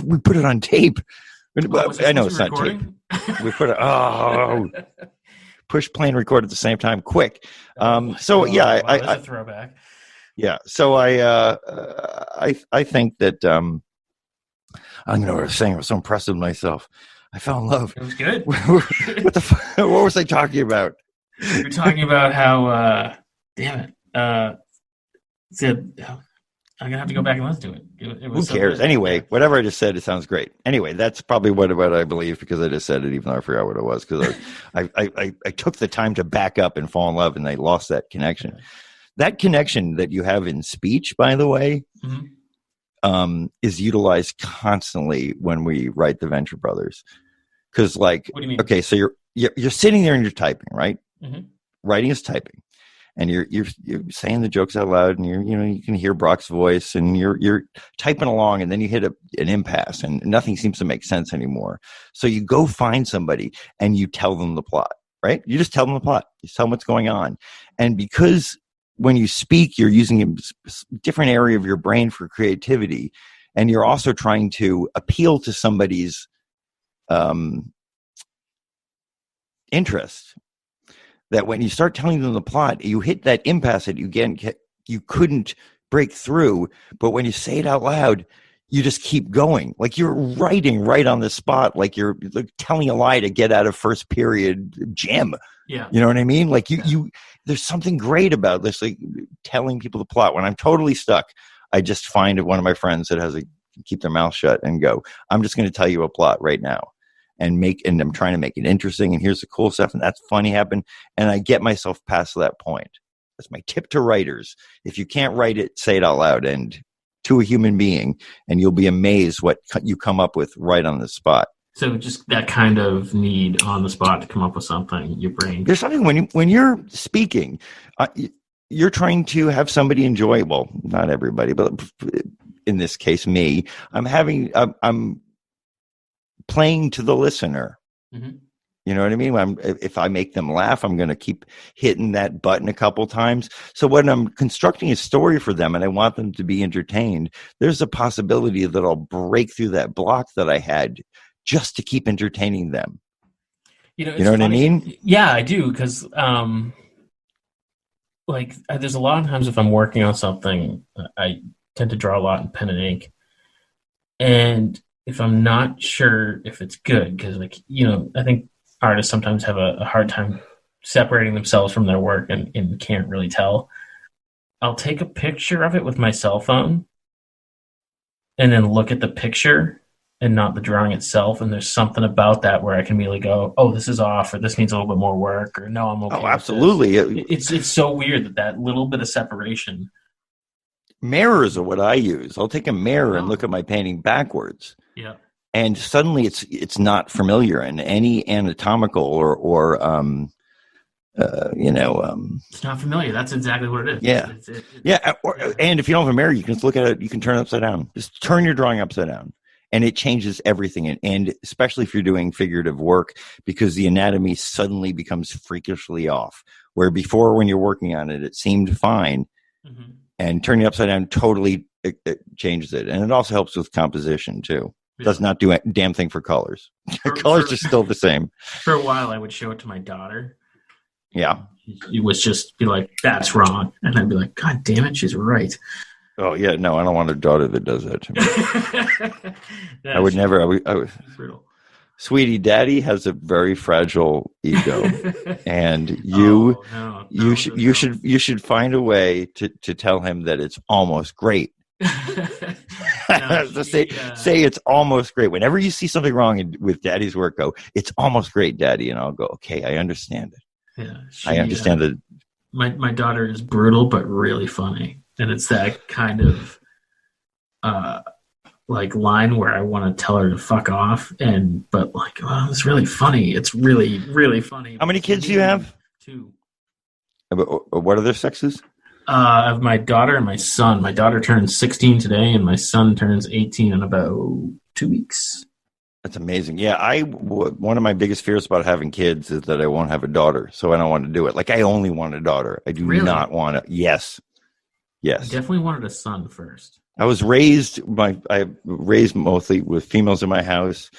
We put it on tape. I know it's not tape. We put it. Push play and record at the same time, quick. That's a throwback. Yeah, so I think that I don't know what I was saying. I was so impressed with myself. I fell in love. It was good. What was I talking about? You're talking about how. Damn it. I'm gonna have to go back and listen to it. Who cares? So anyway, whatever I just said, it sounds great. Anyway, that's probably what I believe, because I just said it, even though I forgot what it was, because I took the time to back up and fall in love, and I lost that connection. Okay. That connection that you have in speech, by the way, mm-hmm. is utilized constantly when we write the Venture Brothers. Because, like, what do you mean? Okay, so you're sitting there and you're typing, right? Mm-hmm. Writing is typing. And you're saying the jokes out loud, and you can hear Brock's voice, and you're typing along, and then you hit an impasse, and nothing seems to make sense anymore. So you go find somebody and you tell them the plot, right? You just tell them the plot. You tell them what's going on. And because when you speak, you're using a different area of your brain for creativity, and you're also trying to appeal to somebody's interest. That when you start telling them the plot, you hit that impasse that you couldn't break through. But when you say it out loud, you just keep going. Like you're writing right on the spot, like you're telling a lie to get out of first period gym. Yeah. You know what I mean? Like there's something great about this, like telling people the plot. When I'm totally stuck, I just find one of my friends that has keep their mouth shut and go, I'm just going to tell you a plot right now. And I'm trying to make it interesting, and here's the cool stuff, and that's funny happened, and I get myself past that point. That's my tip to writers. If you can't write it, say it out loud and to a human being, and you'll be amazed what you come up with right on the spot. So just that kind of need on the spot to come up with something, your brain. There's something when you're speaking, you're trying to have somebody enjoy. Well, not everybody, but in this case, me. I'm playing to the listener. Mm-hmm. You know what I mean? If I make them laugh, I'm going to keep hitting that button a couple times. So when I'm constructing a story for them and I want them to be entertained, there's a possibility that I'll break through that block that I had just to keep entertaining them. You know, You it's know what I funny. mean? Yeah, I do, because like there's a lot of times if I'm working on something, I tend to draw a lot in pen and ink, and if I'm not sure if it's good, because like I think artists sometimes have a hard time separating themselves from their work and can't really tell. I'll take a picture of it with my cell phone and then look at the picture and not the drawing itself. And there's something about that where I can immediately go, oh, this is off, or this needs a little bit more work, or no, I'm okay. Oh, absolutely. It's so weird that little bit of separation. Mirrors are what I use. I'll take a mirror and look at my painting backwards. Yeah. And suddenly it's not familiar, and any anatomical or it's not familiar. That's exactly what it is. Yeah. Yeah. And if you don't have a mirror, you can just look at it. You can turn it upside down. Just turn your drawing upside down, and it changes everything. And especially if you're doing figurative work, because the anatomy suddenly becomes freakishly off, where before when you're working on it, it seemed fine. Mm-hmm. And turning it upside down totally it changes it. And it also helps with composition too. It does not do a damn thing for colors. Colors are still the same. For a while, I would show it to my daughter. Yeah. It was just be like, that's wrong. And I'd be like, God damn it, she's right. Oh, yeah. No, I don't want a daughter that does that to me. Yeah, I would never. I would, brutal. Sweetie, daddy has a very fragile ego. And you should find a way to tell him that it's almost great. Say it's almost great. Whenever you see something wrong with daddy's work, go, it's almost great, daddy. And I'll go, okay, I understand it. Yeah, I understand that. My daughter is brutal, but really funny. And it's that kind of like line where I want to tell her to fuck off. But like, well, it's really funny. It's really, really funny. How many kids do you have? 2. What are their sexes? I have my daughter and my son. My daughter turns 16 today, and my son turns 18 in about 2 weeks. That's amazing. Yeah, one of my biggest fears about having kids is that I won't have a daughter, so I don't want to do it. Like, I only want a daughter. I do not want to. Yes. I definitely wanted a son first. I raised mostly with females in my house.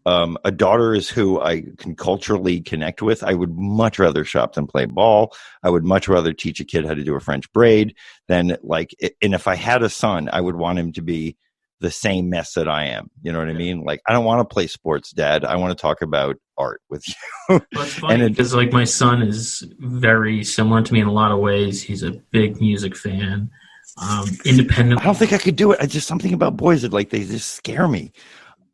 Mm-hmm. A daughter is who I can culturally connect with. I would much rather shop than play ball. I would much rather teach a kid how to do a French braid than and if I had a son, I would want him to be the same mess that I am. You know what I mean? Like, I don't want to play sports, Dad. I want to talk about art with you. Well, it's funny because like my son is very similar to me in a lot of ways. He's a big music fan. Independent. I don't think I could do it. Just something about boys that they just scare me.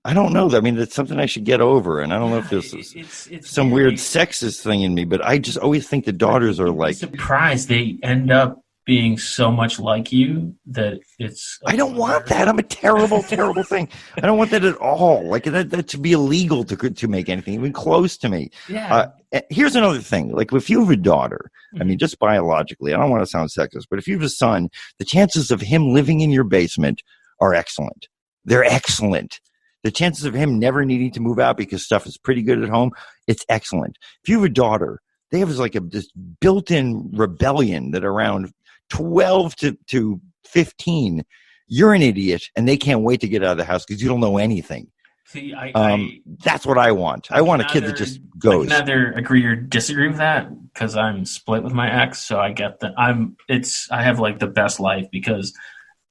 I don't know. I mean, it's something I should get over, and I don't know if there's some weird sexist thing in me, but I just always think the daughters are like surprised they end up being so much like you that it's. I don't want that. I'm a terrible, terrible thing. I don't want that at all. Like that to be illegal to make anything even close to me. Yeah. Here's another thing. Like, if you have a daughter, I mean, just biologically, I don't want to sound sexist, but if you have a son, the chances of him living in your basement are excellent. They're excellent. The chances of him never needing to move out because stuff is pretty good at home, it's excellent. If you have a daughter, they have this built-in rebellion that around 12 to 15, you're an idiot, and they can't wait to get out of the house because you don't know anything. See, that's what I want. I want a kid that just goes. I can neither agree or disagree with that because I'm split with my ex, so I get that. I have like the best life because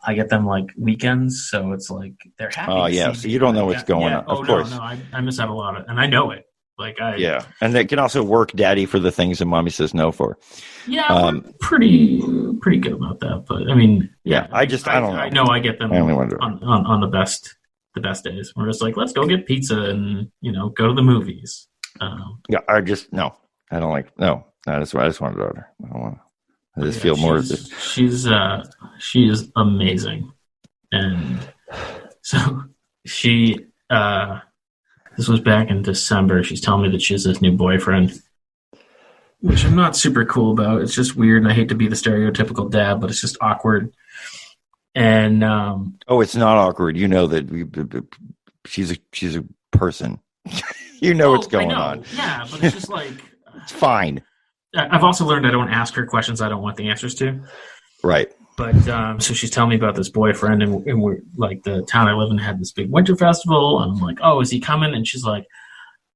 I get them like weekends, so it's like they're happy. Oh yeah, so you don't know what's going on. Of course, no, I miss out a lot of, and I know it. And they can also work daddy for the things that mommy says no for. Yeah, we're pretty good about that. But I mean, I don't know. I know I get them on the best days. We're just like, let's go get pizza and go to the movies. I just no. I don't like no. I just want a daughter. I don't want. I just feel more. She is amazing, and so she. This was back in December. She's telling me that she has this new boyfriend, which I'm not super cool about. It's just weird, and I hate to be the stereotypical dad, but it's just awkward. And it's not awkward. You know that she's a person. You know what's going on. Yeah, but it's just like it's fine. I've also learned I don't ask her questions I don't want the answers to. Right. But so she's telling me about this boyfriend, and we're like, the town I live in had this big winter festival, and I'm like, oh, is he coming? And she's like,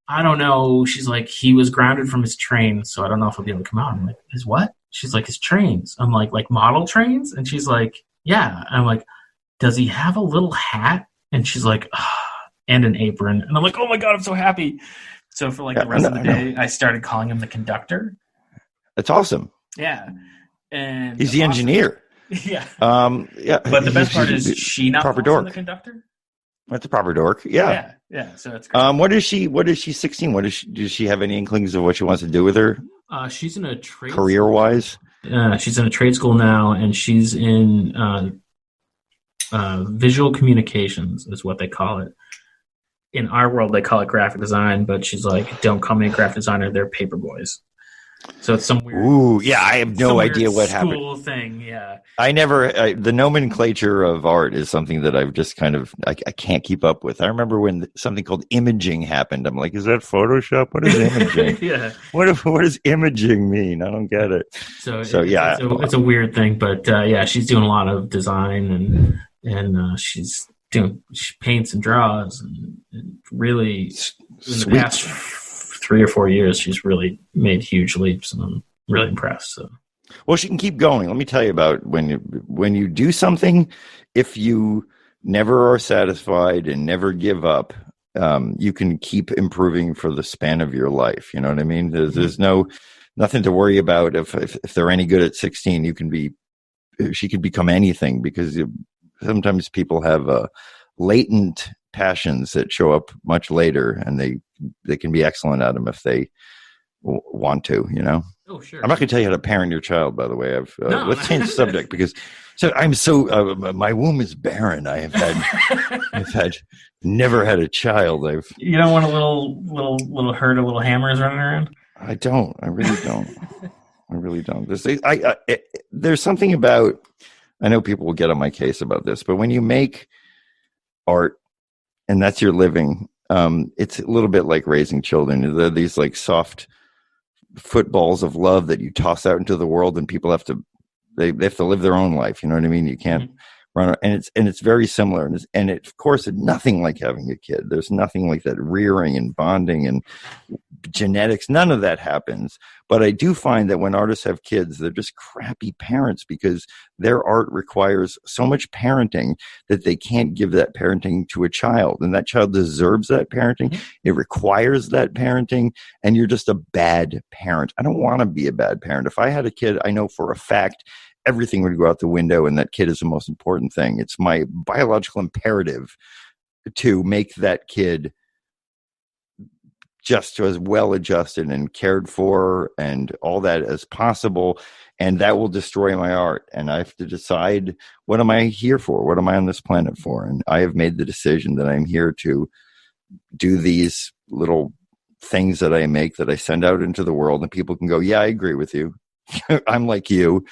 I don't know. She's like, he was grounded from his train, so I don't know if he'll be able to come out. I'm like, his what? She's like, his trains. I'm like model trains? And she's like, yeah. And I'm like, does he have a little hat? And she's like, and an apron. And I'm like, oh my God, I'm so happy. So for the rest of the day, I started calling him the conductor. That's awesome. Yeah. And he's the engineer. Yeah. Yeah. But the best part is she not proper dork. The conductor. That's a proper dork. Yeah. Yeah. So that's great. What is she? 16? Does she have any inklings of what she wants to do with her? She's in a trade career wise. She's in a trade school now, and she's in visual communications is what they call it. In our world, they call it graphic design, but she's like, don't call me a graphic designer. They're paper boys. So it's some weird. Ooh, yeah, I have no idea what happened. School thing, yeah. I never. The nomenclature of art is something that I've just kind of I can't keep up with. I remember when something called imaging happened. I'm like, is that Photoshop? What is imaging? Yeah. What does imaging mean? I don't get it. So yeah, it's a weird thing, but yeah, she's doing a lot of design and she paints and draws and really in the past 3 or 4 years, she's really made huge leaps, and I'm really impressed. So. Well, she can keep going. Let me tell you about when you do something, if you never are satisfied and never give up, you can keep improving for the span of your life. You know what I mean? There's nothing to worry about. If they're any good at 16, she could become anything, because sometimes people have latent passions that show up much later, and they can be excellent at them if they want to, you know. Oh, sure. I'm not going to tell you how to parent your child, by the way. Let's change the subject, because my womb is barren. I've never had a child. You don't want a little herd of little hammers running around? I don't. I really don't. I really don't. There's something about, I know people will get on my case about this, but when you make art and that's your living, it's a little bit like raising children. They're these like soft footballs of love that you toss out into the world, and people have to live their own life. You know what I mean? You can't run, and it's very similar. And of course, it's nothing like having a kid. There's nothing like that rearing and bonding and genetics. None of that happens. But I do find that when artists have kids, they're just crappy parents, because their art requires so much parenting that they can't give that parenting to a child. And that child deserves that parenting. Mm-hmm. It requires that parenting. And you're just a bad parent. I don't want to be a bad parent. If I had a kid, I know for a fact everything would go out the window, and that kid is the most important thing. It's my biological imperative to make that kid just as well adjusted and cared for and all that as possible. And that will destroy my art. And I have to decide, what am I here for? What am I on this planet for? And I have made the decision that I'm here to do these little things that I make, that I send out into the world, and people can go, yeah, I agree with you. I'm like you.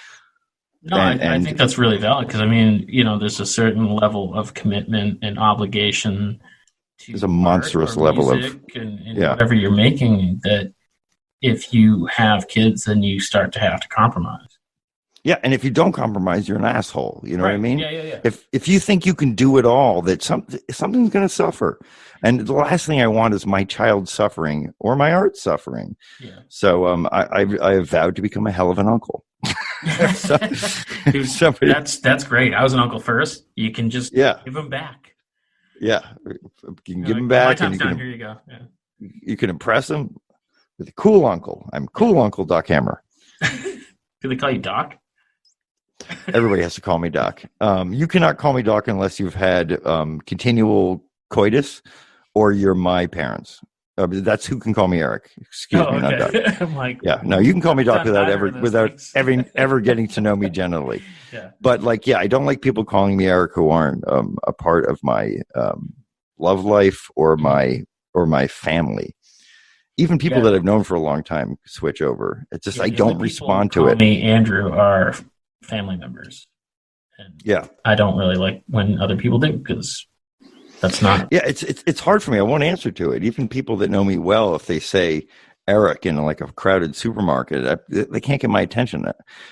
No, I think that's really valid, because I mean, you know, there's a certain level of commitment and obligation to there's a monstrous level of and whatever you're making, that if you have kids, then you start to have to compromise. Yeah, and if you don't compromise, you're an asshole. You know what I mean? Yeah. If you think you can do it all, that something's going to suffer. And the last thing I want is my child suffering or my art suffering. Yeah. So I have vowed to become a hell of an uncle. Dude, that's great. I was an uncle first. You can just give them back. Yeah, you can give them back. And here you go. Yeah. You can impress them with a cool uncle. I'm cool Uncle Doc Hammer. Do they call you Doc? Everybody has to call me Doc. You cannot call me Doc unless you've had continual coitus, or you're my parents. That's who can call me Eric. Excuse me, not Doc. I'm like, you can call me Doc without ever getting to know me generally. Yeah. But I don't like people calling me Eric who aren't a part of my love life or my family. Even people that I've known for a long time switch over. It's just I don't respond to it. Me, Andrew, are family members. And I don't really like when other people do, because That's not. Yeah, it's hard for me. I won't answer to it. Even people that know me well, if they say Eric in like a crowded supermarket, they can't get my attention.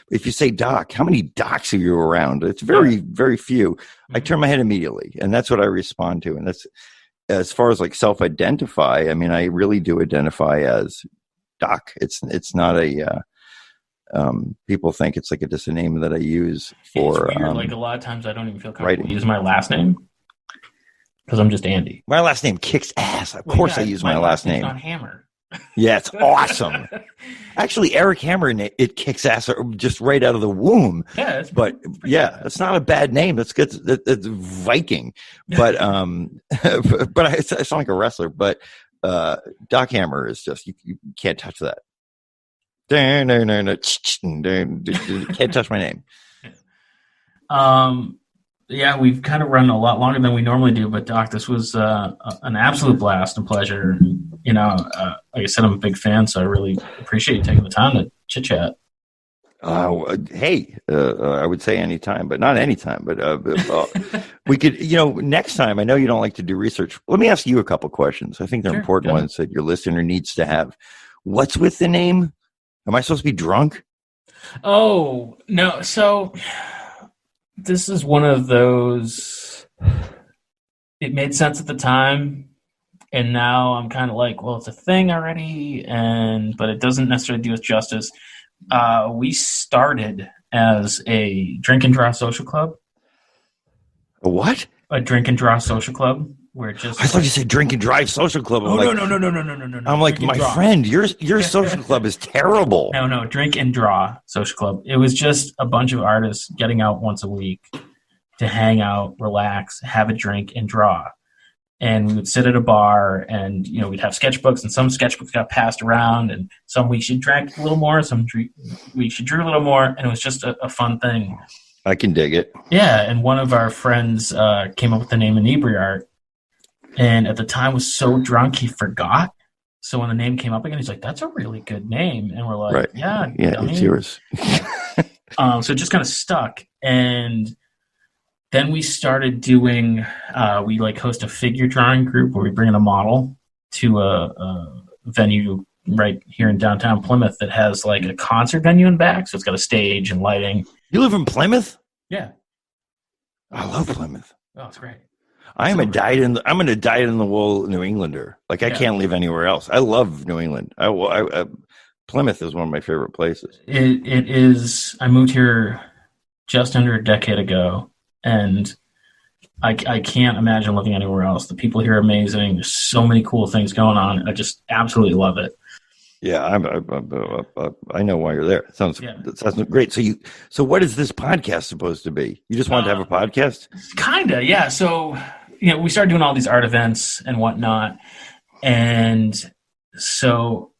If you say Doc, how many Docs are you around? It's very, very few. I turn my head immediately, and that's what I respond to. And that's as far as like self-identify. I mean, I really do identify as Doc. It's not a. People think it's like just a name that I use for. It's weird. Like a lot of times, I don't even feel comfortable using my last name because I'm just Andy. My last name kicks ass. Of course, I use my last name. On Hammer. Yeah, it's awesome. Actually, Eric Hammer, it kicks ass just right out of the womb. Yeah, it's not a bad name. That's good. It's Viking, but but I sound like a wrestler. But Doc Hammer is just you can't touch that. Can't touch my name. Yeah, we've kind of run a lot longer than we normally do, but Doc, this was an absolute blast and pleasure. You know, like I said, I'm a big fan, so I really appreciate you taking the time to chit chat. Hey, I would say anytime, but not anytime. But we could, next time. I know you don't like to do research. Let me ask you a couple questions. I think they're important ones that your listener needs to have. What's with the name? Am I supposed to be drunk? Oh, no. So this is one of those, it made sense at the time, and now I'm kind of like, well, it's a thing already, but it doesn't necessarily do us justice. We started as a drink and draw social club. A what? A drink and draw social club. Where just I thought you said drink and drive social club. No. I'm like, my friend, your social club is terrible. No, drink and draw social club. It was just a bunch of artists getting out once a week to hang out, relax, have a drink, and draw. And we would sit at a bar, and we'd have sketchbooks, and some sketchbooks got passed around, and some weeks you drank a little more, some weeks you drew a little more, and it was just a fun thing. I can dig it. Yeah, and one of our friends came up with the name Inebri-art. And at the time was so drunk he forgot. So when the name came up again, he's like, "That's a really good name." And we're like, right. "Yeah, it's yours." So it just kind of stuck. And then we started doing. We host a figure drawing group where we bring in a model to a venue right here in downtown Plymouth that has like a concert venue in back. So it's got a stage and lighting. You live in Plymouth? Yeah, I love Plymouth. Oh, it's great. I'm a dyed-in-the-wool New Englander. Like I can't live anywhere else. I love New England. Plymouth is one of my favorite places. It is. I moved here just under a decade ago, and I can't imagine living anywhere else. The people here are amazing. There's so many cool things going on. I just absolutely love it. Yeah, I know why you're there. It sounds great. So what is this podcast supposed to be? You just want to have a podcast? Kinda, yeah. So we started doing all these art events and whatnot, and so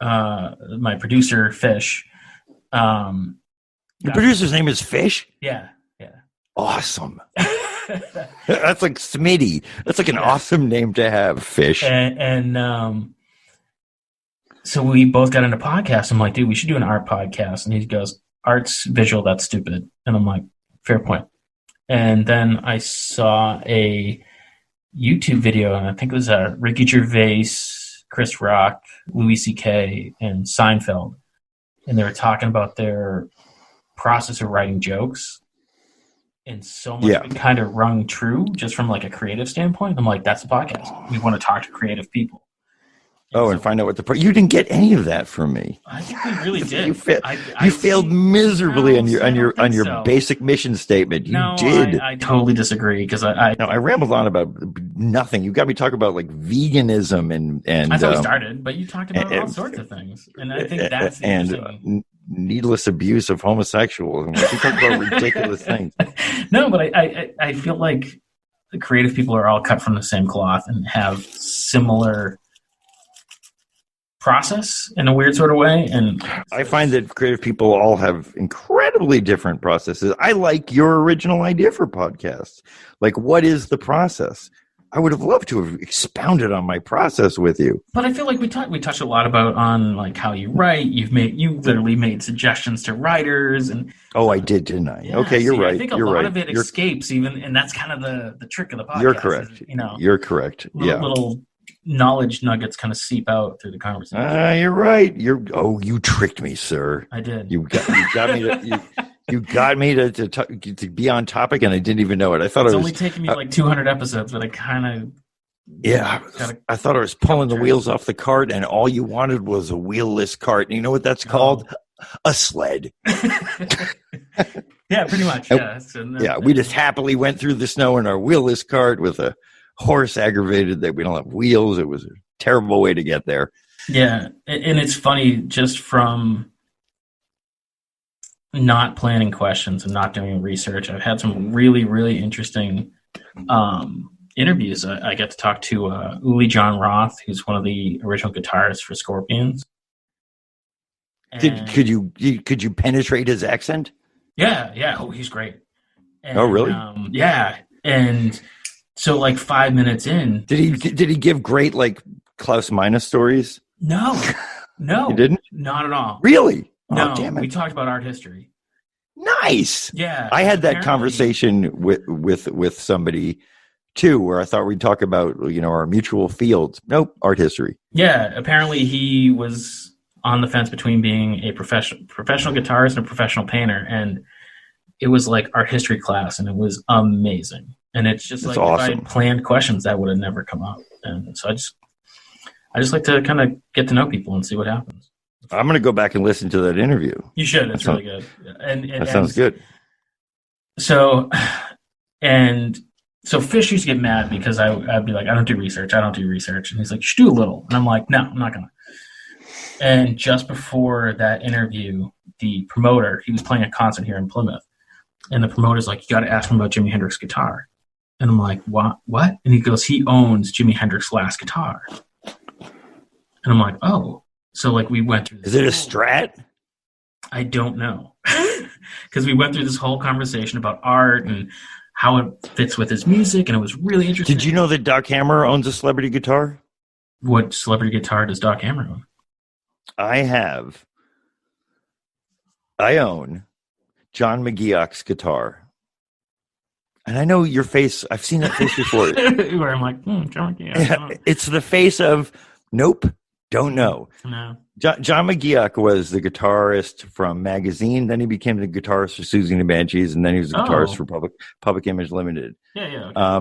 my producer Fish. Your producer's name is Fish? Yeah. Awesome. That's like Smitty. That's like an awesome name to have, Fish. And so we both got into podcasts. I'm like, dude, we should do an art podcast. And he goes, art's visual, that's stupid. And I'm like, fair point. And then I saw a YouTube video, and I think it was Ricky Gervais, Chris Rock, Louis C.K., and Seinfeld. And they were talking about their process of writing jokes. And so much kind of rung true just from like a creative standpoint. I'm like, that's the podcast. We want to talk to creative people. And find out what you didn't get any of that from me. I think we really did. You failed miserably on your basic mission statement. You did. I totally disagree because I rambled on about nothing. You got me talking about like veganism and I thought we started, but you talked about all sorts of things, and I think that's needless abuse of homosexuals. And you talk about ridiculous things. No, but I feel like the creative people are all cut from the same cloth and have similar process in a weird sort of way. And I find that creative people all have incredibly different processes. I like your original idea for podcasts. Like, what is the process? I would have loved to have expounded on my process with you. But I feel like we touched a lot about on like how you write. You literally made suggestions to writers and Oh, I did, didn't I? yeah, Okay, you're see, right. I think a You're lot right. of it escapes even, and that's kind of the trick of the podcast. You're correct. Is, You're correct. little knowledge nuggets kind of seep out through the conversation. You're right. You tricked me, sir. I did. You got me to you got me to be on topic, and I didn't even know it. I thought it's it was only taken me like 200 episodes, but I kind of I thought I was pulling the wheels off the cart, and all you wanted was a wheelless cart. And you know what that's called? A sled. Yeah, pretty much. Yeah. So we just happily went through the snow in our wheelless cart with a horse aggravated that we don't have wheels. It was a terrible way to get there. Yeah, and it's funny just from not planning questions and not doing research. I've had some really, really interesting interviews. I got to talk to Uli John Roth, who's one of the original guitarists for Scorpions. Could you penetrate his accent? Yeah. Oh, he's great. And, oh, really? Yeah, and so like 5 minutes in, did he give great like Klaus Meine stories? No, he didn't. Not at all. Really? No, oh, damn it. We talked about art history. Nice. Yeah, I had that conversation with somebody too, where I thought we'd talk about our mutual fields. Nope, art history. Yeah, apparently he was on the fence between being a professional guitarist and a professional painter, and it was like art history class, and it was amazing. And it's just That's like awesome. If I had planned questions, that would have never come up. And so I just like to kind of get to know people and see what happens. I'm going to go back and listen to that interview. You should. It's really good. And that sounds good. So Fish used to get mad because I'd be like, I don't do research. And he's like, you should do a little. And I'm like, no, I'm not going to. And just before that interview, the promoter, he was playing a concert here in Plymouth. And the promoter's like, you got to ask him about Jimi Hendrix's guitar. And I'm like, what? And he goes, he owns Jimi Hendrix's last guitar. And I'm like, oh. So like we went through this. Is it a Strat? I don't know. Because we went through this whole conversation about art and how it fits with his music, and it was really interesting. Did you know that Doc Hammer owns a celebrity guitar? What celebrity guitar does Doc Hammer own? I own John McGeoch's guitar. And I know your face. I've seen that face before. Where I'm like, John McGeoch. It's the face of, nope, don't know. No. John McGeoch was the guitarist from Magazine. Then he became the guitarist for Susie and the Banshees. And then he was the guitarist for Public Image Limited. Yeah.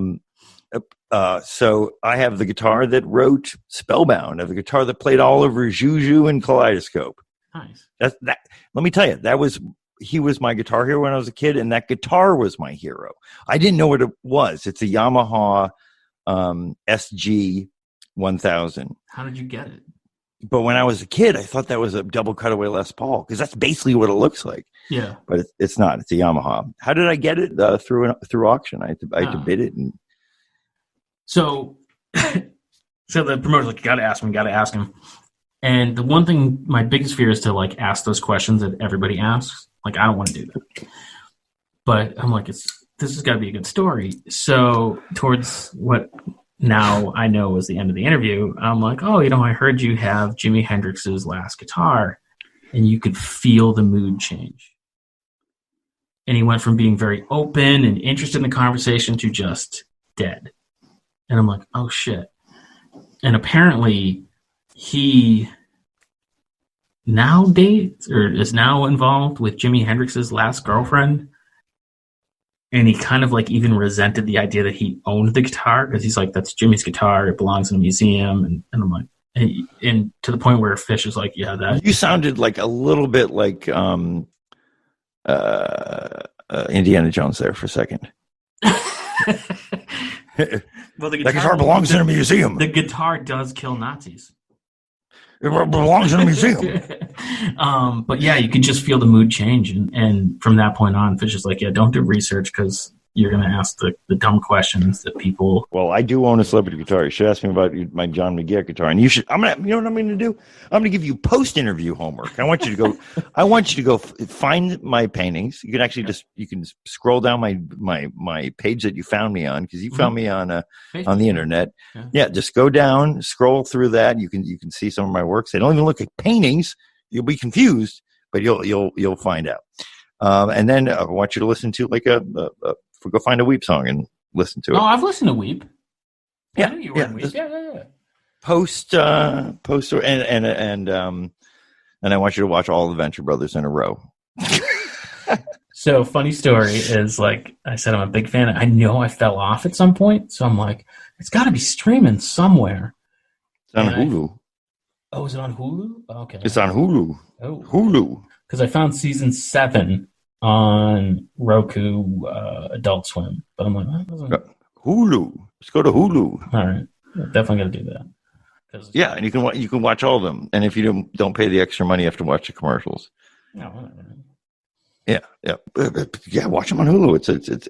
Okay. So I have the guitar that wrote Spellbound. I have the guitar that played all over Juju and Kaleidoscope. Nice. That. Let me tell you, he was my guitar hero when I was a kid, and that guitar was my hero. I didn't know what it was. It's a Yamaha SG 1000. How did you get it? But when I was a kid, I thought that was a double cutaway Les Paul, because that's basically what it looks like. Yeah. But it's not. It's a Yamaha. How did I get it? Through auction. I had to bid it. And So the promoter's like, you got to ask him. And the one thing, my biggest fear is to like ask those questions that everybody asks. Like, I don't want to do that. But I'm like, this has got to be a good story. So towards what now I know was the end of the interview, I'm like, oh, I heard you have Jimi Hendrix's last guitar, and you could feel the mood change. And he went from being very open and interested in the conversation to just dead. And I'm like, oh, shit. And apparently he now dates or is now involved with Jimi Hendrix's last girlfriend. And he kind of like even resented the idea that he owned the guitar, because he's like, that's Jimmy's guitar. It belongs in a museum. And I'm like, and to the point where Fish is like, yeah, that. You sounded like a little bit like Indiana Jones there for a second. Well, the guitar belongs in a museum. The guitar does kill Nazis. It belongs in a museum. But yeah, you could just feel the mood change. And from that point on, Fish is like, yeah, don't do research, because you're going to ask the dumb questions that people. Well, I do own a celebrity guitar. You should ask me about my John McGear guitar, and you should. You know what I'm going to do? I'm going to give you post-interview homework. I want you to go. I want you to go find my paintings. You can actually you can scroll down my page that you found me on, because you found me on the internet. Yeah, just go down, scroll through that. You can see some of my works. They don't even look like paintings. You'll be confused, but you'll find out. And then I want you to listen to go find a Weep song and listen to it. Oh, I've listened to Weep. Yeah, you were in Weep. Yeah. Post, and I want you to watch all the Venture Brothers in a row. So, funny story is, like I said, I'm a big fan. I know I fell off at some point, so I'm like, it's got to be streaming somewhere. It's on Hulu. Is it on Hulu? Okay. It's on Hulu. Oh. Hulu. Because I found season 7 on Roku, Adult Swim, but I'm like, Hulu. Let's go to Hulu. All right, definitely got to do that. Yeah, and you can watch all of them, and if you don't pay the extra money, you have to watch the commercials. No, whatever. Yeah. Watch them on Hulu.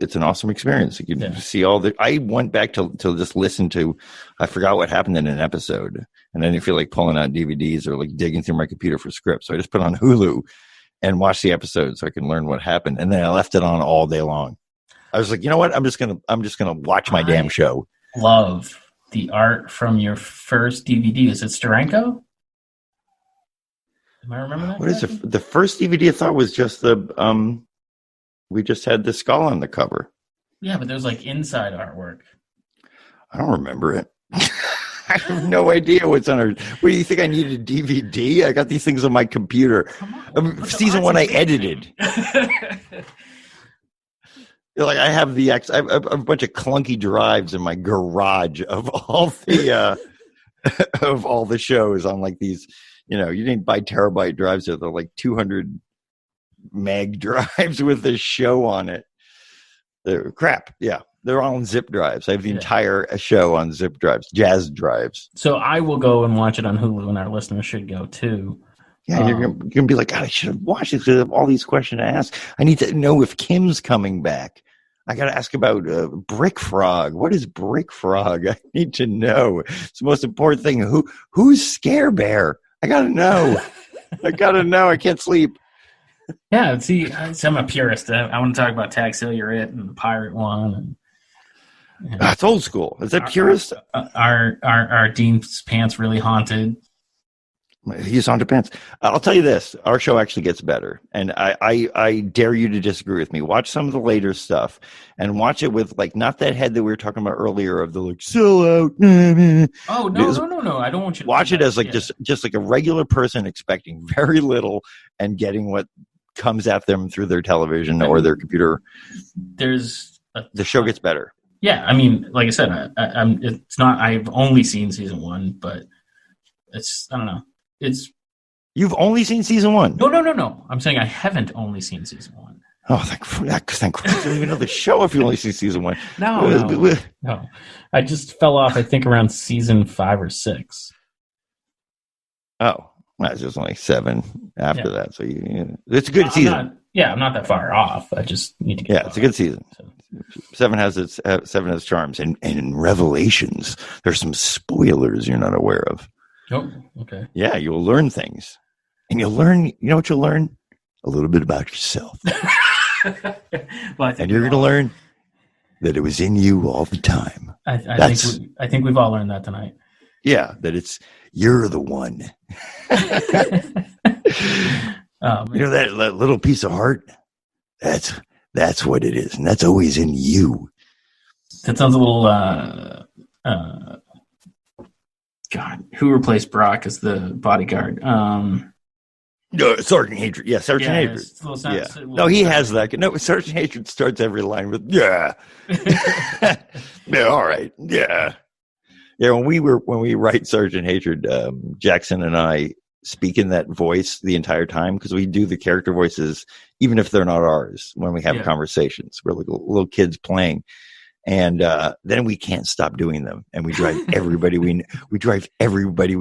It's an awesome experience. You can see all the. I went back to just listen to. I forgot what happened in an episode, and I didn't feel like pulling out DVDs or like digging through my computer for scripts. So I just put on Hulu and watched the episode so I can learn what happened. And then I left it on all day long. I was like, you know what? I'm just gonna watch my damn show. Love the art from your first DVD. Is it Steranko? Am I remember that? What is it? The first DVD I thought was just we just had the skull on the cover. Yeah, but there's like inside artwork. I don't remember it. I have no idea what's on our. What do you think? I need a DVD? I got these things on my computer. Season 1 I edited. Like I have I have a bunch of clunky drives in my garage of all the of all the shows on like these. You didn't buy terabyte drives. They're like 200 meg drives with the show on it. They're crap. Yeah. They're all on zip drives. I have the entire show on zip drives, jazz drives. So I will go and watch it on Hulu, and our listeners should go too. Yeah, you're going to be like, God, I should have watched it because I have all these questions to ask. I need to know if Kim's coming back. I got to ask about Brick Frog. What is Brick Frog? I need to know. It's the most important thing. Who's Scare Bear? I got to know. I can't sleep. Yeah, see, I'm a purist. I want to talk about Taxilliarite and the pirate one. That's old school. Is that purist? Are Dean's pants really haunted? He's haunted pants. I'll tell you this. Our show actually gets better. And I dare you to disagree with me. Watch some of the later stuff and watch it with like not that head that we were talking about earlier of the like sell out. Oh, no. I don't want you to watch it as like just like a regular person expecting very little and getting what comes at them through their television or their computer. The show gets better. Yeah, I mean, like I said, it's not. I've only seen season 1, but it's I don't know. You've only seen season 1. No. I'm saying I haven't only seen season 1. Oh, thank Christ! I don't even know the show if you only see season 1. No. I just fell off. I think around season 5 or 6. Oh, that's just only 7 after that. So it's a good season. I'm not that far off. I just need to get. Yeah, it's a good season. So. 7 has charms and in Revelations. There's some spoilers you're not aware of. Oh, okay. Yeah, you'll learn things, and you'll learn. You know what you'll learn? A little bit about yourself. And you're going to learn that it was in you all the time. I think we've all learned that tonight. Yeah, that you're the one. That little piece of heart. That's what it is, and that's always in you. That sounds a little. God, who replaced Brock as the bodyguard? Sergeant Hatred. Yeah, Sergeant Hatred. No, he has that. No, Sergeant Hatred starts every line with yeah. Yeah, all right. Yeah. Yeah, when we write Sergeant Hatred, Jackson and I speak in that voice the entire time because we do the character voices even if they're not ours when we have conversations. We're like little kids playing. And then we can't stop doing them, and we drive everybody we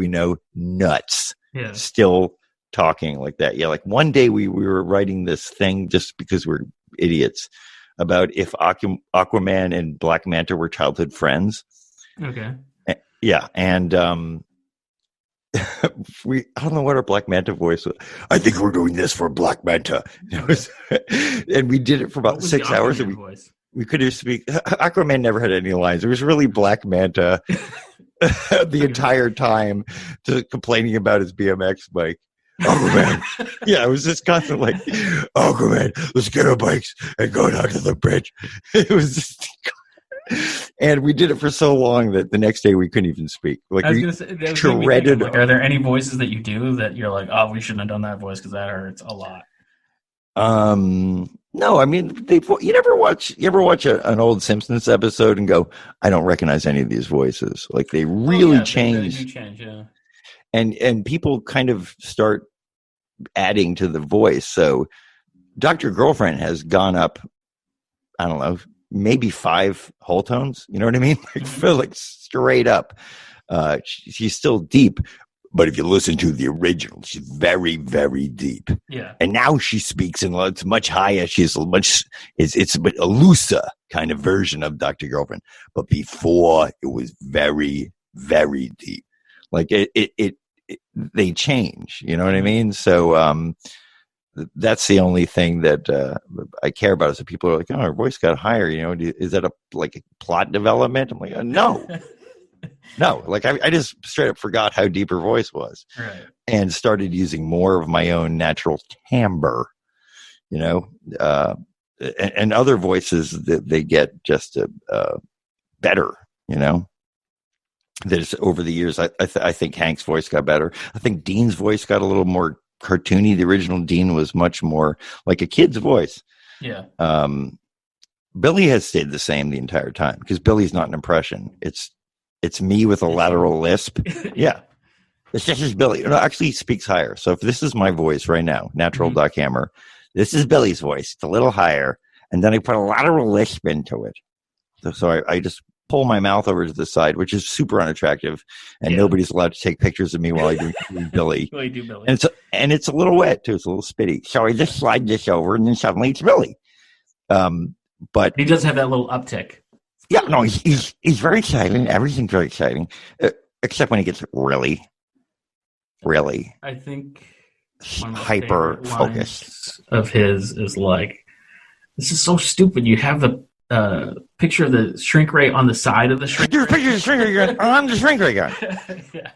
know nuts. Yeah. Still talking like that. Yeah, like one day we were writing this thing just because we're idiots. about if Aquaman and Black Manta were childhood friends. Okay. Yeah, and I don't know what our Black Manta voice was. I think we're doing this for Black Manta. And we did it for about 6 hours. And we couldn't speak. Aquaman never had any lines. It was really Black Manta the entire time, just complaining about his BMX bike. Aquaman. Yeah, it was just constant like, Aquaman, let's get our bikes and go down to the bridge. It was just... And we did it for so long that the next day we couldn't even speak. Like, I was going to say, shredded. Like, are there any voices that you do that you're like, oh, we shouldn't have done that voice because that hurts a lot? No, I mean, you ever watch an old Simpsons episode and go, I don't recognize any of these voices. Like, they really change. They do change, yeah. And people kind of start adding to the voice. So Dr. Girlfriend has gone up, I don't know, maybe 5 whole tones. You know what I mean? Like straight up. She's still deep, but if you listen to the original, she's very, very deep. Yeah. And now she speaks it's much higher. It's a looser kind of version of Dr. Girlfriend. But before, it was very, very deep. Like they change. You know what I mean? So that's the only thing that I care about is that people are like, oh, her voice got higher. You know, is that a plot development? I'm like, no. No, like I just straight up forgot how deep her voice was, right, and started using more of my own natural timbre, you know, and other voices that they get just better, you know. There's over the years, I think Hank's voice got better. I think Dean's voice got a little more cartoony. The original Dean was much more like a kid's voice. Yeah. Billy has stayed the same the entire time because Billy's not an impression. It's me with a lateral lisp. Yeah. It's just as Billy. No, actually, he speaks higher. So if this is my voice right now, natural Doc Hammer, this is Billy's voice. It's a little higher. And then I put a lateral lisp into it. So I just pull my mouth over to the side, which is super unattractive. And nobody's allowed to take pictures of me while I do Billy. While you do Billy. And it's a little wet, too. It's a little spitty. So I just slide this over, and then suddenly it's Billy. But he does have that little uptick. Yeah, no, he's very exciting. Everything's very exciting, except when he gets really. I think hyper focused of his is like, this is so stupid. You have the picture of the shrink ray on the side of the shrink. Your picture of the shrink ray gun on the shrink ray gun. Yeah.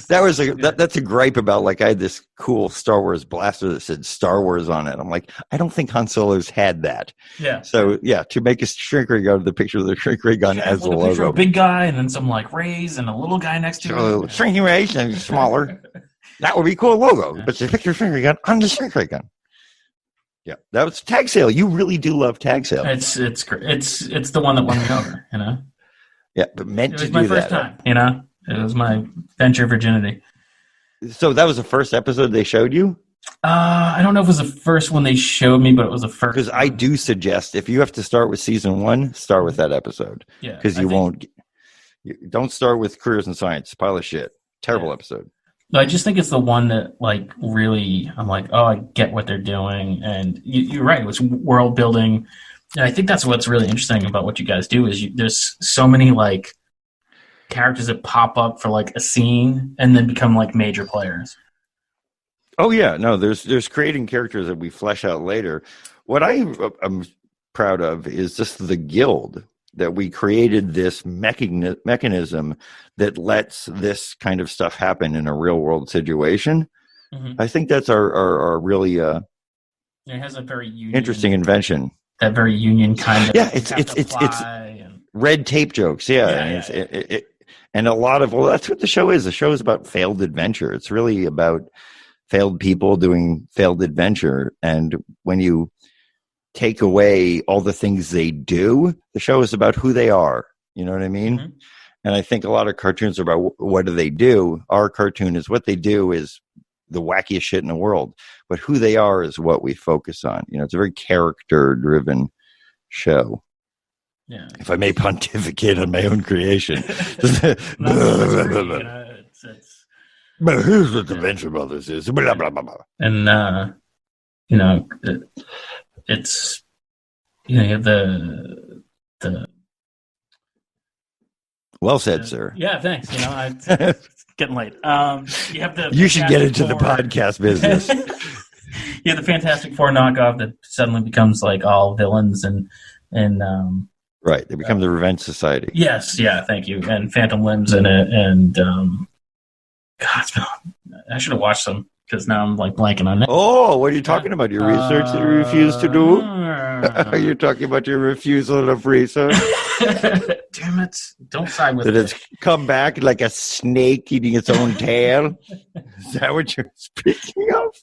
That's a gripe about, like, I had this cool Star Wars blaster that said Star Wars on it. I'm like, I don't think Han Solo's had that. Yeah. So to make a shrink ray gun, the picture of the shrink ray gun as the logo. Picture of a big guy and then some like rays and a little guy next to him. Shrinking rays and smaller. That would be a cool logo. But the picture of shrink ray gun on the shrink ray gun. Yeah, that was Tag Sale. You really do love Tag Sale. It's great. It's the one that won me over. You know. Yeah, but meant to do that. It was my first time. You know. It was my venture virginity. So that was the first episode they showed you? I don't know if it was the first one they showed me, but it was the first. Because I do suggest if you have to start with season 1, start with that episode. Yeah. Because don't start with Careers in Science. Pile of shit. Terrible episode. No, I just think it's the one that, like, really, I'm like, oh, I get what they're doing. And you're right. It was world building. And I think that's what's really interesting about what you guys do is there's so many, like, characters that pop up for like a scene and then become like major players. Oh yeah, no, there's creating characters that we flesh out later. What I'm proud of is just the guild that we created, this mechanism that lets this kind of stuff happen in a real world situation. Mm-hmm. I think that's our really it has a very interesting invention. That very union kind of it's red tape jokes, and a lot of, that's what the show is. The show is about failed adventure. It's really about failed people doing failed adventure. And when you take away all the things they do, the show is about who they are. You know what I mean? Mm-hmm. And I think a lot of cartoons are about what do they do. Our cartoon is what they do is the wackiest shit in the world. But who they are is what we focus on. You know, it's a very character-driven show. Yeah. If I may pontificate on my own creation. But here's what the Venture Brothers is. Blah, blah, blah, blah. And, you know, it's You know, you have the Well said, sir. yeah, thanks. You know, it's getting late. You have the You should get into the Four- podcast business. You have the Fantastic Four knockoff that suddenly becomes like all villains and Right. They become the Revenge Society. yes, yeah, thank you. And Phantom Limbs in it, and God, I should have watched them because now I'm like blanking on it. Oh, what are you talking about? Your research that you refuse to do? Are you talking about your refusal of research? Damn it! Don't side with That me. it's come back like a snake eating its own tail? Is that what you're speaking of?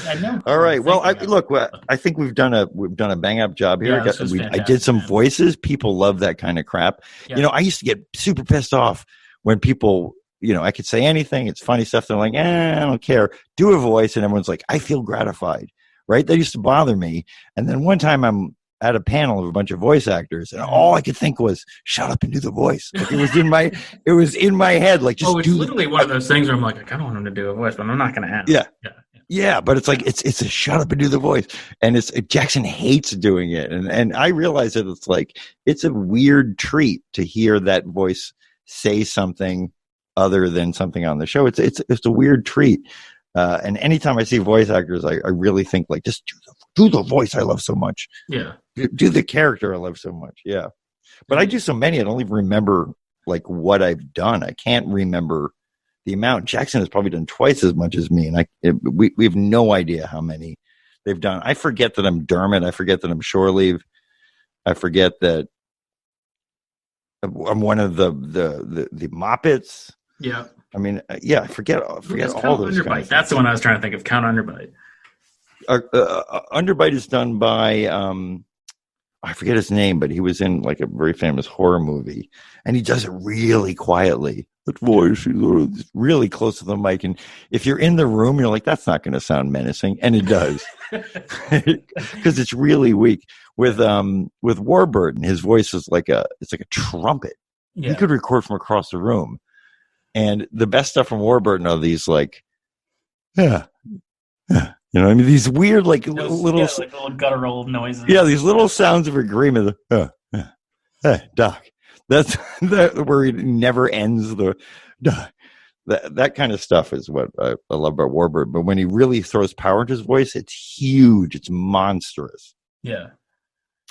I know. All right. Well, I think we've done a bang up job here. Yeah, I did some voices. People love that kind of crap. Yeah. You know, I used to get super pissed off when people, you know, I could say anything. It's funny stuff. They're like, I don't care. Do a voice. And everyone's like, I feel gratified. Right. That used to bother me. And then one time I'm at a panel of a bunch of voice actors, and all I could think was, "Shut up and do the voice." Like it was in my head. Like just it's literally one of those things where I'm like, I kind of want him to do a voice, but I'm not going to ask. Yeah, but it's like it's a shut up and do the voice, and Jackson hates doing it, and I realize that it's like it's a weird treat to hear that voice say something other than something on the show. It's a weird treat, and anytime I see voice actors, I really think like just do the voice I love so much. Yeah. Do the character I love so much. Yeah. But I do so many, I don't even remember like what I've done. I can't remember the amount. Jackson has probably done twice as much as me. And we have no idea how many they've done. I forget that I'm Dermot. I forget that I'm Shore Leave. I forget that I'm one of the Moppets. Yeah. I mean, yeah, I forget all those. That's the one I was trying to think of. Count Underbite. Underbite is done by I forget his name, but he was in like a very famous horror movie, and he does it really quietly. That voice, really close to the mic, and if you're in the room, you're like, "That's not going to sound menacing," and it does, because it's really weak. With Warburton, his voice is like it's like a trumpet. Yeah. He could record from across the room, and the best stuff from Warburton are these like, yeah. You know, I mean, these weird, like little guttural noises. Yeah, these little sounds of agreement. Hey, Doc. That's where it never ends. That kind of stuff is what I love about Warburton. But when he really throws power into his voice, it's huge. It's monstrous. Yeah.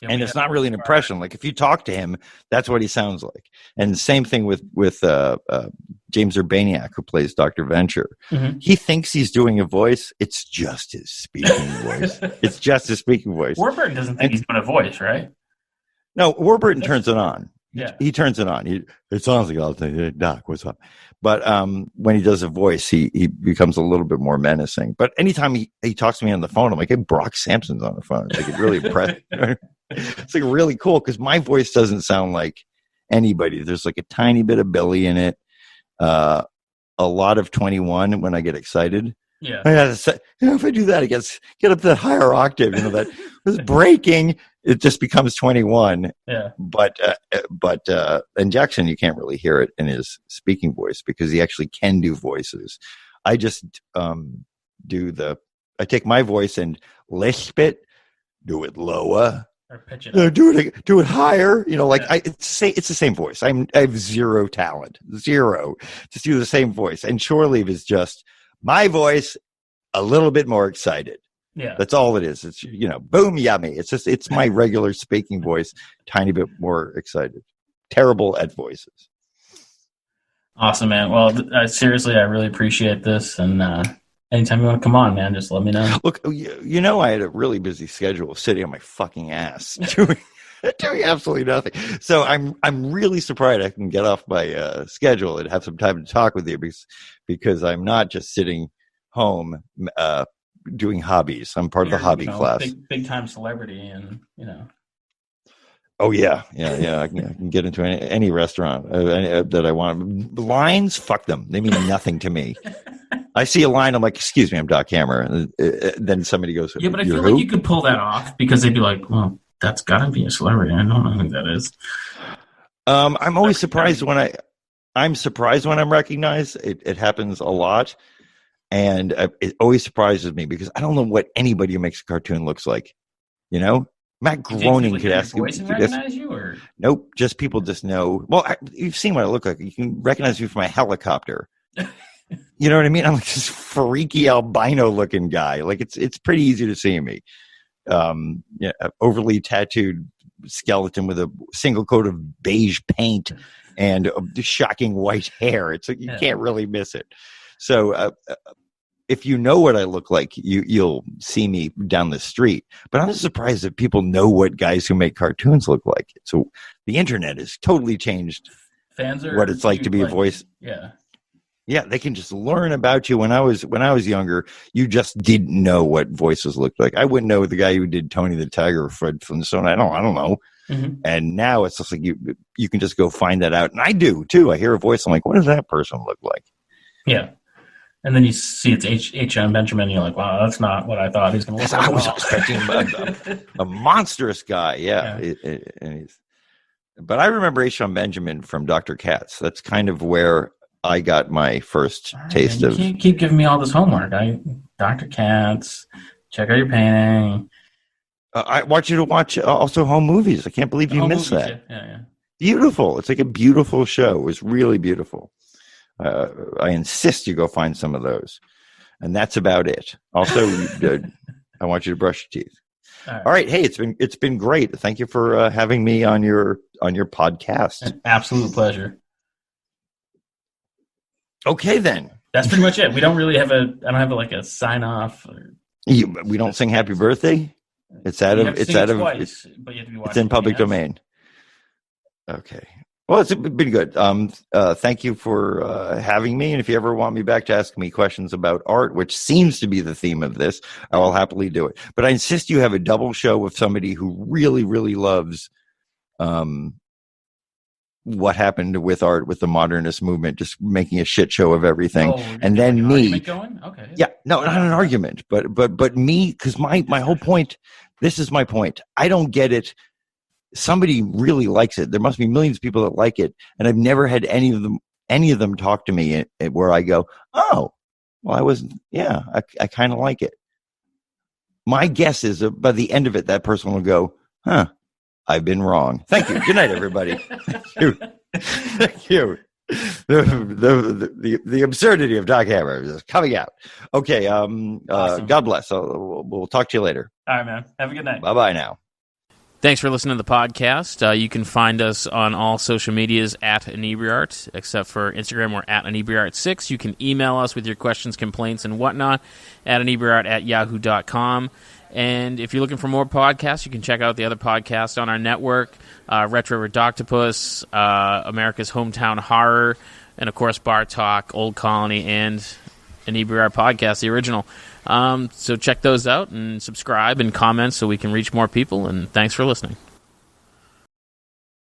And it's not really an impression. Like if you talk to him, that's what he sounds like. And same thing with James Urbaniak, who plays Dr. Venture. Mm-hmm. He thinks he's doing a voice. It's just his speaking voice. It's just his speaking voice. Warburton doesn't think he's doing a voice, right? No, Warburton turns it on. Yeah. He turns it on. It sounds like, I'll say, hey, Doc, what's up? But when he does a voice, he becomes a little bit more menacing. But anytime he talks to me on the phone, I'm like, hey, Brock Sampson's on the phone. It's like, it really impressed. It's like really cool because my voice doesn't sound like anybody. There's like a tiny bit of Billy in it, a lot of 21 when I get excited. Yeah. I gotta say, if I do that, I get up to that higher octave. You know, that was breaking. It just becomes 21. Yeah. But and Jackson, you can't really hear it in his speaking voice because he actually can do voices. I just I take my voice and lisp it, do it lower. Or pitch it up. Do it higher. You know, like it's the same voice. I have zero talent, zero. Just do the same voice. And Shore Leave is just my voice, a little bit more excited. Yeah, that's all it is. It's boom, yummy. It's my regular speaking voice, tiny bit more excited. Terrible at voices. Awesome, man. Well, seriously, I really appreciate this, and anytime you want to come on, man, just let me know. Look, I had a really busy schedule sitting on my fucking ass doing absolutely nothing. So I'm really surprised I can get off my schedule and have some time to talk with you because I'm not just sitting home doing hobbies. I'm part of the hobby class. Big time celebrity, and Oh yeah. I can get into any restaurant that I want. Lines, fuck them. They mean nothing to me. I see a line, I'm like, excuse me, I'm Doc Hammer. And then somebody goes, yeah, but I feel like you could pull that off because they'd be like, well, that's got to be a celebrity. I don't know who that is. I'm always surprised when I'm recognized. It happens a lot. And it always surprises me because I don't know what anybody who makes a cartoon looks like, Matt Did Groening people could hear ask your you. voice and recognize you, or Nope, just people just know. Well, you've seen what I look like. You can recognize me from a helicopter. You know what I mean? I'm like this freaky albino looking guy. Like it's pretty easy to see me. Yeah, overly tattooed skeleton with a single coat of beige paint and shocking white hair. It's like you can't really miss it. So if you know what I look like, you'll see me down the street. But I'm surprised that people know what guys who make cartoons look like. So the internet has totally changed fans are what it's like to be a voice. Yeah. Yeah, they can just learn about you. When I was younger, you just didn't know what voices looked like. I wouldn't know the guy who did Tony the Tiger or Fred Flintstone. I don't know. Mm-hmm. And now it's just like you can just go find that out. And I do too. I hear a voice. I'm like, what does that person look like? Yeah. And then you see it's H.M. Benjamin, and you're like, wow, that's not what I thought he was going to look like. I was expecting a monstrous guy. Yeah. But I remember H.M. Benjamin from Dr. Katz. That's kind of where I got my first taste of. You can't keep giving me all this homework. Dr. Katz, check out your painting. I want you to watch also home movies. I can't believe you missed that. Yeah. Beautiful. It's like a beautiful show. It was really beautiful. I insist you go find some of those. And that's about it. Also, I want you to brush your teeth. All right. Hey, it's been great. Thank you for having me on your podcast. An absolute pleasure. Okay, then. That's pretty much it. We don't really have I don't have a sign off. We don't sing happy birthday. It's in public domain. Okay. Well, it's been good. Thank you for having me. And if you ever want me back to ask me questions about art, which seems to be the theme of this, I will happily do it. But I insist you have a double show with somebody who really, really loves what happened with art, with the modernist movement, just making a shit show of everything. And then me. Going? Okay. Yeah, no, not an argument, but me, because my whole point, this is my point. I don't get it. Somebody really likes it. There must be millions of people that like it, and I've never had any of them talk to me where I go, oh, well, I kind of like it. My guess is that by the end of it, that person will go, huh, I've been wrong. Thank you. Good night, everybody. Thank you. The absurdity of Doc Hammer is coming out. Okay. Awesome. God bless. We'll talk to you later. All right, man. Have a good night. Bye-bye now. Thanks for listening to the podcast. You can find us on all social medias at Inebri-art, except for Instagram, we're at Inebri-art6. You can email us with your questions, complaints, and whatnot at Inebri-art@yahoo.com. And if you're looking for more podcasts, you can check out the other podcasts on our network, Retro Redoctopus, America's Hometown Horror, and, of course, Bar Talk, Old Colony, and Inebri-art Podcast, the original. So check those out and subscribe and comment so we can reach more people, and thanks for listening.